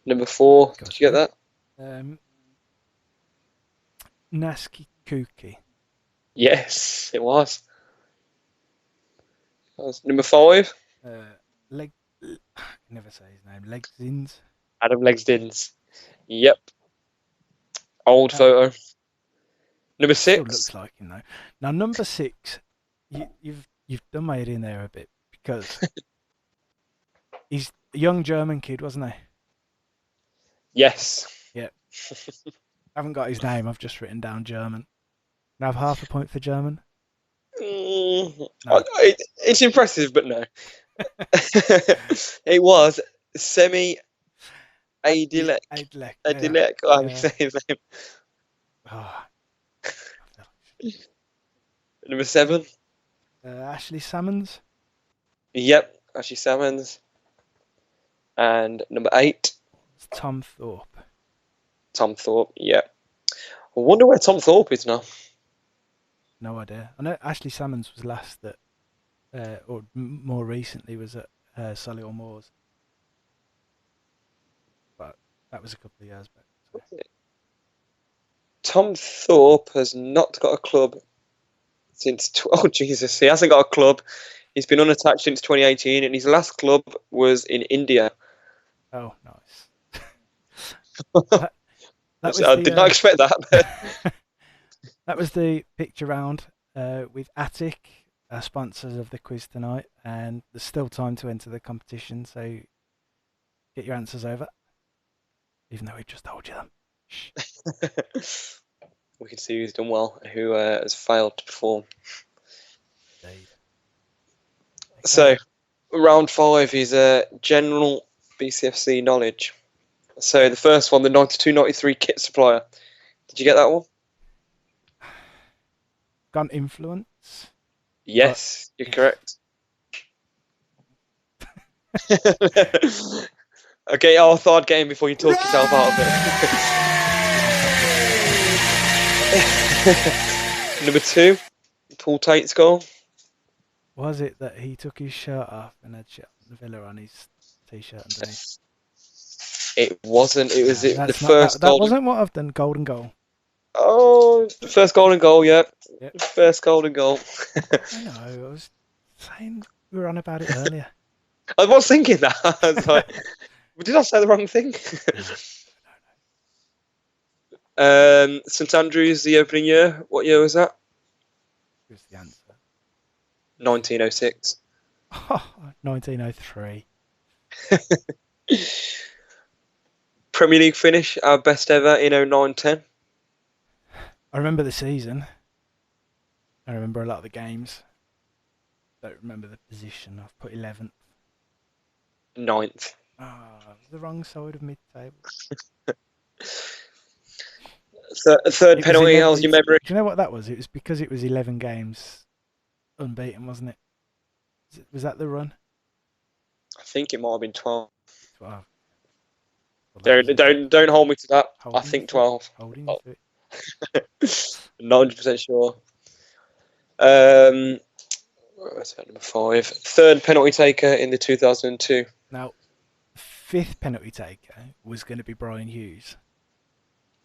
Number 4. Did you get that? Naski Kuki. Yes, it was. That was number 5. I can never say his name. Legzins. Adam Legsdins. Yep. Old photo. Number 6. Still looks like him though. Now number 6, you've done my head in there a bit because he's a young German kid, wasn't he? Yes. Yep. I haven't got his name. I've just written down German. Can I have half a point for German? No. It's impressive, but no. It was Semi Adilek. Adilek, how do you say his name? Oh. Number 7. Ashley Salmons. Yep, Ashley Salmons. And number 8. It's Tom Thorpe. Tom Thorpe, yep. I wonder where Tom Thorpe is now. No idea. I know Ashley Salmons was last at, or more recently was at Solihull Moors. But that was a couple of years back. So. Tom Thorpe has not got a club since... Oh, Jesus, he hasn't got a club. He's been unattached since 2018, and his last club was in India. Oh, nice. I did not expect that. That was the picture round with Attic, our sponsors of the quiz tonight, and there's still time to enter the competition, so get your answers over, even though we've just told you them. Shh. We can see who's done well and who has failed to perform. Indeed. Okay. So, round 5 is general BCFC knowledge. So the first one, the 92-93 kit supplier. Did you get that one? Gun influence. Yes, you're correct. Okay, our third game before you talk yourself out of it. Number 2, Paul Tate's goal. Was it that he took his shirt off and had Villa on his t-shirt underneath? It wasn't. It was the first that goal. wasn't what I've done. Golden goal. Oh, the first golden goal, yeah. Yep. First golden goal. I know. I was saying we were on about it earlier. I was thinking that. I was like, did I say the wrong thing? St Andrews, the opening year. What year was that? Here's the answer. 1906. 1903. Premier League finish, our best ever in 09-10. I remember the season. I remember a lot of the games. Don't remember the position. I've put 11th. 9th. Ah, the wrong side of mid-table. Third It was penalty, 11 how's your memory? Do you know what that was? It was because it was 11 games unbeaten, wasn't it? Was that the run? I think it might have been 12. 12. Well, that was it. Don't hold me to that. I Holding think you to 12. it. Holding you to it. Not 100% sure. What's that, number 5? Third penalty taker in the 2002. Now, fifth penalty taker was going to be Brian Hughes,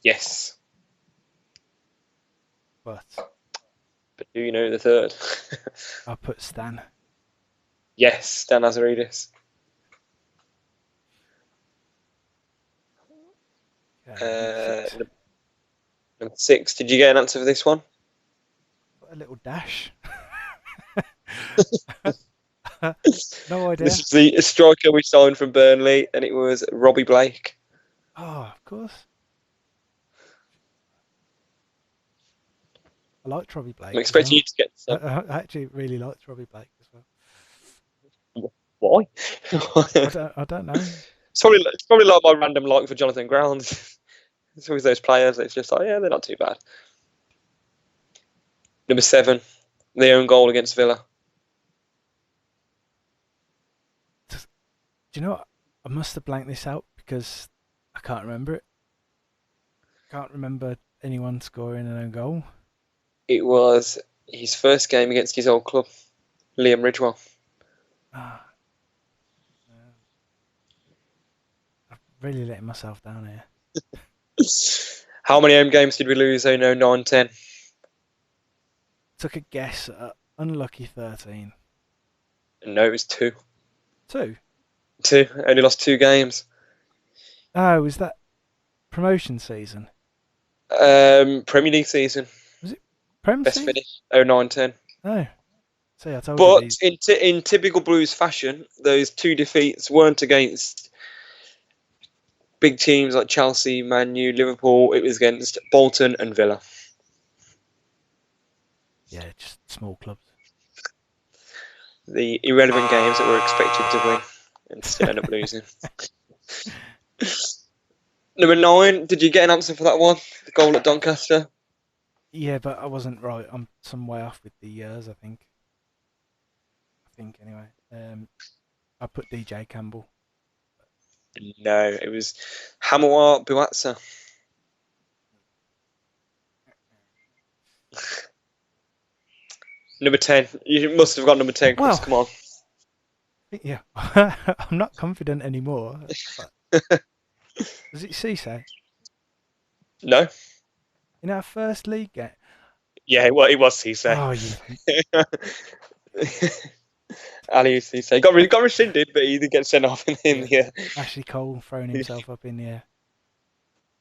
Yes. but But do you know the third? I put Stan. Yes, Dan Azaridis. Six. Number 6. Did you get an answer for this one? Put a little dash. No idea. This is the striker we signed from Burnley, and it was Robbie Blake. Oh, of course. I like Robbie Blake. I'm expecting you to get some. I actually really liked Robbie Blake as well. Why? I don't know. It's probably like my random like for Jonathan Grounds. It's always those players. It's just like, yeah, they're not too bad. Number 7, the own goal against Villa. Do you know what? I must have blanked this out because I can't remember it. Can't remember anyone scoring an own goal. It was his first game against his old club, Liam Ridgewell. Ah. I'm really letting myself down here. How many home games did we lose? Oh no, 9-10. Took a guess at unlucky 13. No, it was 2. 2? 2. Only lost 2 games. Oh, was that promotion season? Premier League season. Prem Best season? finish. 09-10. Oh. See, I told you But these. in typical Blues fashion, those 2 defeats weren't against big teams like Chelsea, Man U, Liverpool. It was against Bolton and Villa. Yeah, just small clubs. The irrelevant games that were expected to win and still end up losing. Number 9, did you get an answer for that one? The goal at Doncaster? Yeah, but I wasn't right. I'm some way off with the years, I think. Anyway. I put DJ Campbell. No, it was Hamawar Buatsa. Number 10. You must have got number 10, Chris. Wow. Come on. Yeah. I'm not confident anymore. But... Does it Cisse? No? In our first league game? Yeah, well, it was Cisse. Oh, you... Ali Cisse. Got rescinded, but he did get sent off in the year. Ashley Cole throwing himself up in the air.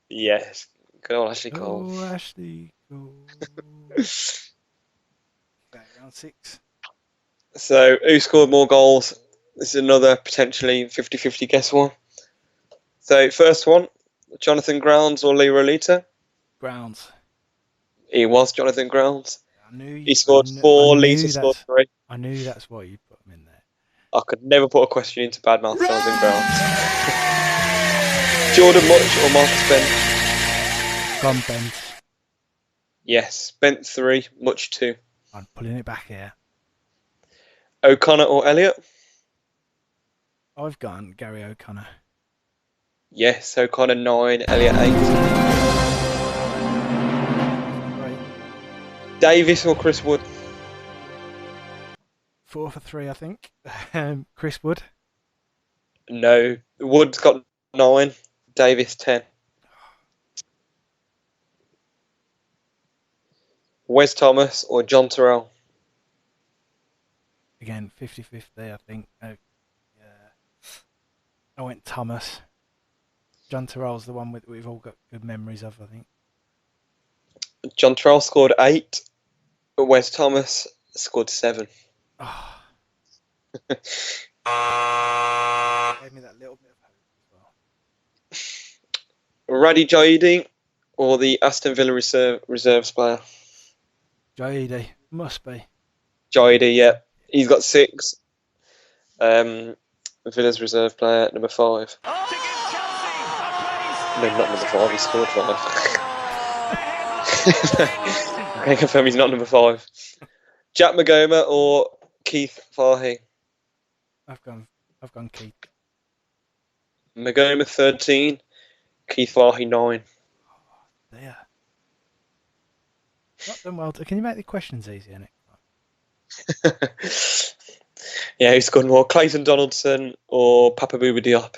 Yes. Good old Ashley Cole. Oh, Ashley Cole. Okay, round 6. So, who scored more goals? This is another potentially 50-50 guess one. So, first one, Jonathan Grounds or Leroy Lita? Grounds. He was Jonathan Grounds. I knew He scored 4, Lita scored 3. I knew that's why you put him in there. I could never put a question into badmouth Jonathan Grounds. Jordan Much or Marcus Bent? Gone Bent. Yes, Bent 3, Much 2. I'm pulling it back here. O'Connor or Elliott? I've gone Gary O'Connor. Yes, O'Connor 9, Elliott 8. Right. Davis or Chris Wood? 4 for 3, I think. Chris Wood. No, Wood's got 9, Davis 10. Wes Thomas or John Terrell? Again, 50-50, I think. Yeah. I went Thomas. John Terrell's the one we've all got good memories of, I think. John Terrell scored 8, but Wes Thomas scored 7. Oh. Gave me that little bit of hope as well. Radhi Jaidi or the Aston Villa reserves player? Jaidi, must be. Jaidi, yeah. He's got 6. Villa's reserve player, number 5. No, not number 5. He scored 5. I can confirm he's not number 5. Jack Magoma or Keith Farhi? I've gone Keith. Magoma 13, Keith Farhi 9. There. Not done well. Can you make the questions easier next time? Yeah, who scored more, Clayton Donaldson or Papa Bouba Diop?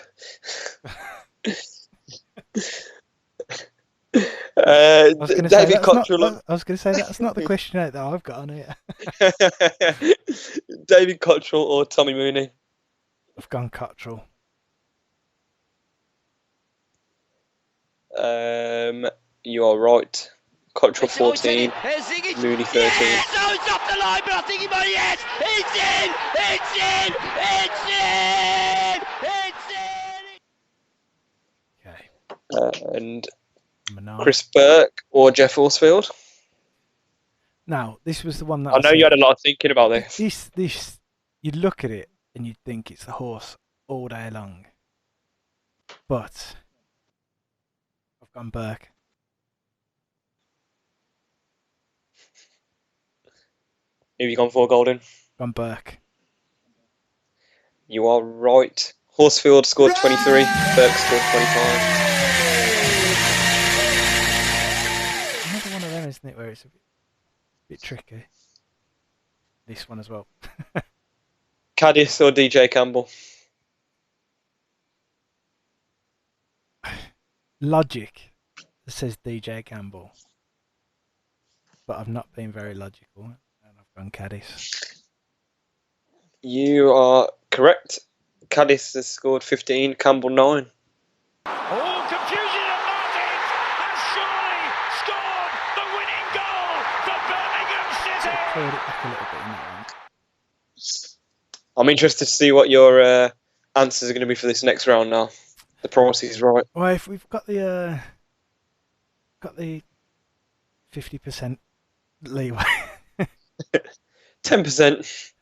David Cottrell. I was going to say that's not the question that I've got on here. David Cottrell or Tommy Mooney? I've gone Cottrell. You are right. Cottrell 14, Mooney 13. Yes! Oh, it's off the line, but I think he might. Yes! It's in! It's in! It's in! It's in! Okay. And Number 9. Chris Burke or Jeff Horsfield? Now, this was the one that I know you had a lot of thinking about this. This, you'd look at it and you'd think it's the horse all day long. But I've gone Burke. Who have you gone for, Golden? Gone Burke. You are right. Horsfield scored 23, Burke scored 25. Another one of them, isn't it, where it's a bit tricky. This one as well. Caddis or DJ Campbell? Logic says DJ Campbell. But I've not been very logical. And I've gone Caddis. You are correct. Caddis has scored 15, Campbell 9. Oh, confusion and Martins has surely scored the winning goal for Birmingham City. Cleared it back a little bit in that one. I'm interested to see what your answers are going to be for this next round now. The price is right. Well, if we've got the 50% leeway. 10%.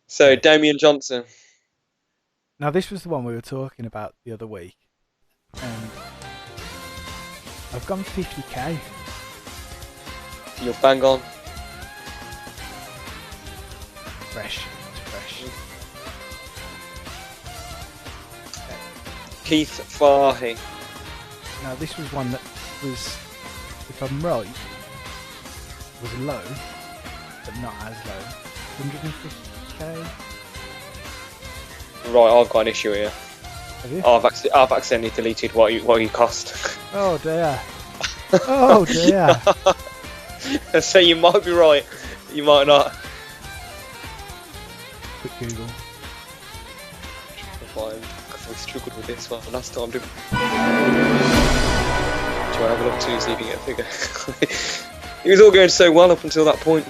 So, Damian Johnson. Now, this was the one we were talking about the other week. And I've gone 50k. You're bang on. Fresh. It's fresh. Keith Farhi. Now, this was one that was, if I'm right, was low, but not as low. 150k. Right, I've got an issue here. Have you? I've accidentally deleted what you cost. Oh dear. Oh dear. So you might be right, you might not. Quick Google. Fine, because we struggled with this one last time, didn't we? Do you want to have a look too, see if you get a figure? It was all going so well up until that point.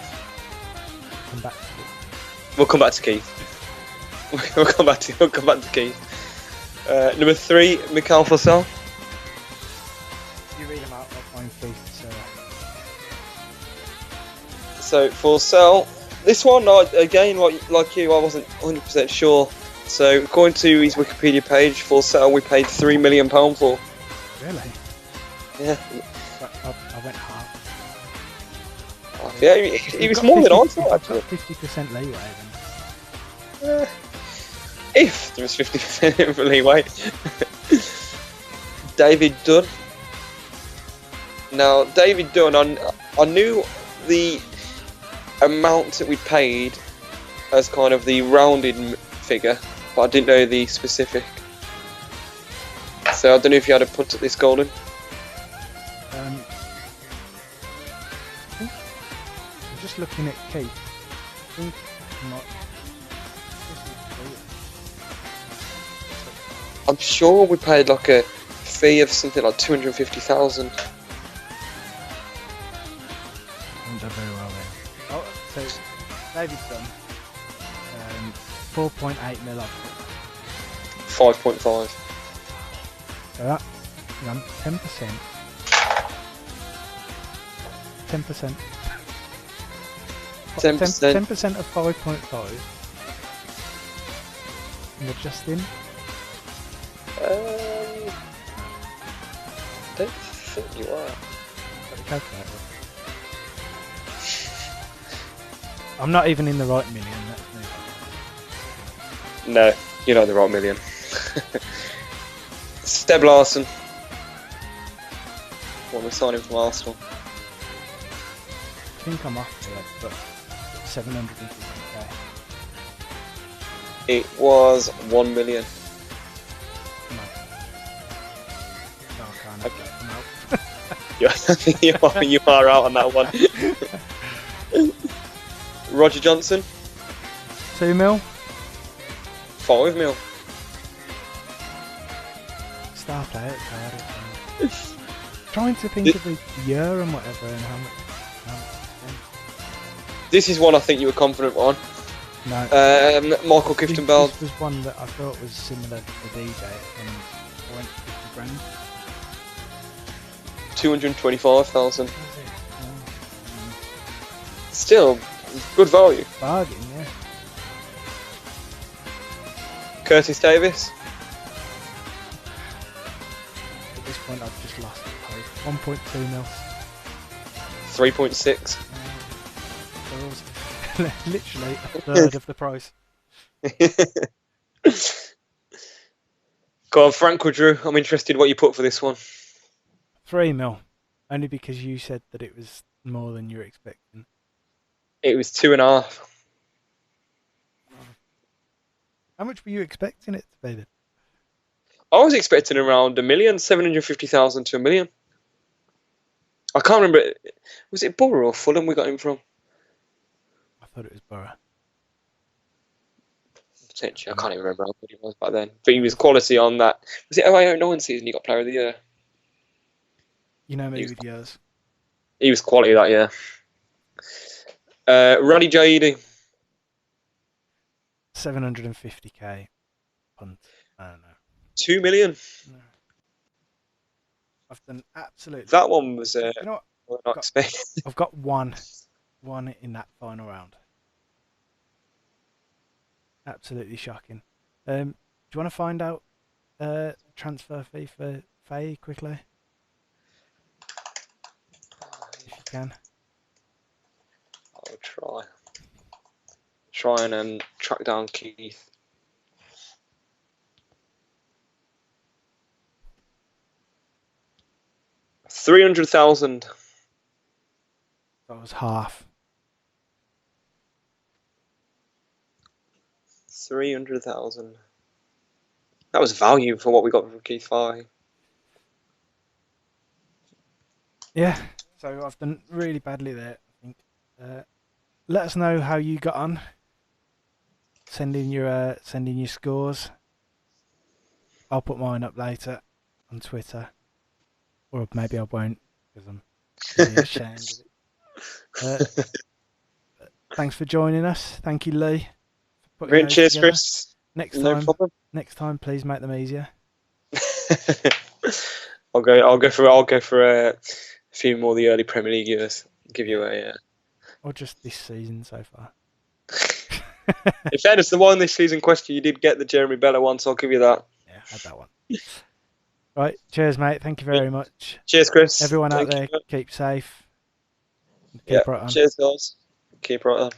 Come back to it. We'll come back to Keith. We'll come back to Keith. Number 3, Mikhail Fossell. You read them out, I'll find Keith. So Fossell, this one, again, like you, I wasn't 100% sure. So according to his Wikipedia page, Fossell we paid £3 million for. Really? Yeah. But I went half. Yeah, he was more than I thought, actually. 50% leeway then. If there was 50% leeway. David Dunn. Now, David Dunn, I knew the amount that we paid as kind of the rounded figure, but I didn't know the specific. So I don't know if you had a punt at this, Golden. I'm just looking at Keith. I think I'm sure we paid like a fee of something like 250,000. haven't done very well there. Oh, so David's done 4.8 mil off. 5.5. So that, 10%. 10%. 10%. 10% of 5.5 and adjusting? Don't think you are. Got a calculator. I'm not even in the right million. That's me. No, you're not the right million. Steb Larson. When we signed him from Arsenal. I think I'm off here, but 750k. It was 1 million. No. No, I can't. Okay. No. You are out on that one. Roger Johnson, 2 mil. 5 mil. Star player. Trying to think of the year and whatever and how much. This is one I think you were confident on. No. Michael Clifton-Bell. This was one that I thought was similar to the DJ and I went 50 grand. 225,000. What was it? Still, good value. Bargain, yeah. Curtis Davis. At this point I've just lost hope. 1.2 mil. 3.6. Literally a third of the price. Go on, Frank Woodrow. I'm interested what you put for this one. 3 mil. Only because you said that it was more than you were expecting. It was 2.5. How much were you expecting it to be then? I was expecting around 1 million, 750,000 to 1 million. I can't remember. Was it Borough or Fulham we got him from? I thought it was Borough. Potentially. I can't even remember how good he was back then. But he was quality on that. Was it 0809 season he got Player of the Year? You know me He was- with yours. He was quality that year. Ronnie Jaidi. 750k punt. I don't know. 2 million. No. I've done absolutely. That one was You know what? not expected. I've got one in that final round. Absolutely shocking. Do you want to find out transfer fee for Faye quickly? If you can. I'll try. Try and track down Keith. $300,000. That was half. 300,000. That was value for what we got from Keith Farley. Yeah. So I've done really badly there, I think. Let us know how you got on. Send in your scores. I'll put mine up later on Twitter, or maybe I won't because I'm really ashamed of it. Thanks for joining us. Thank you, Lee. for putting those Cheers, together. Chris. Next No time, problem. please make them easier. I'll go for a few more of the early Premier League years. Give you a. Or just this season so far. In fairness, the one this season question you did get the Jeremy Bella one, so I'll give you that. Yeah, I had that one. Right, cheers, mate. Thank you very much. Cheers, Chris. Everyone out Thank there, you. keep safe. Keep Yeah. right on. Cheers, guys. Keep right on.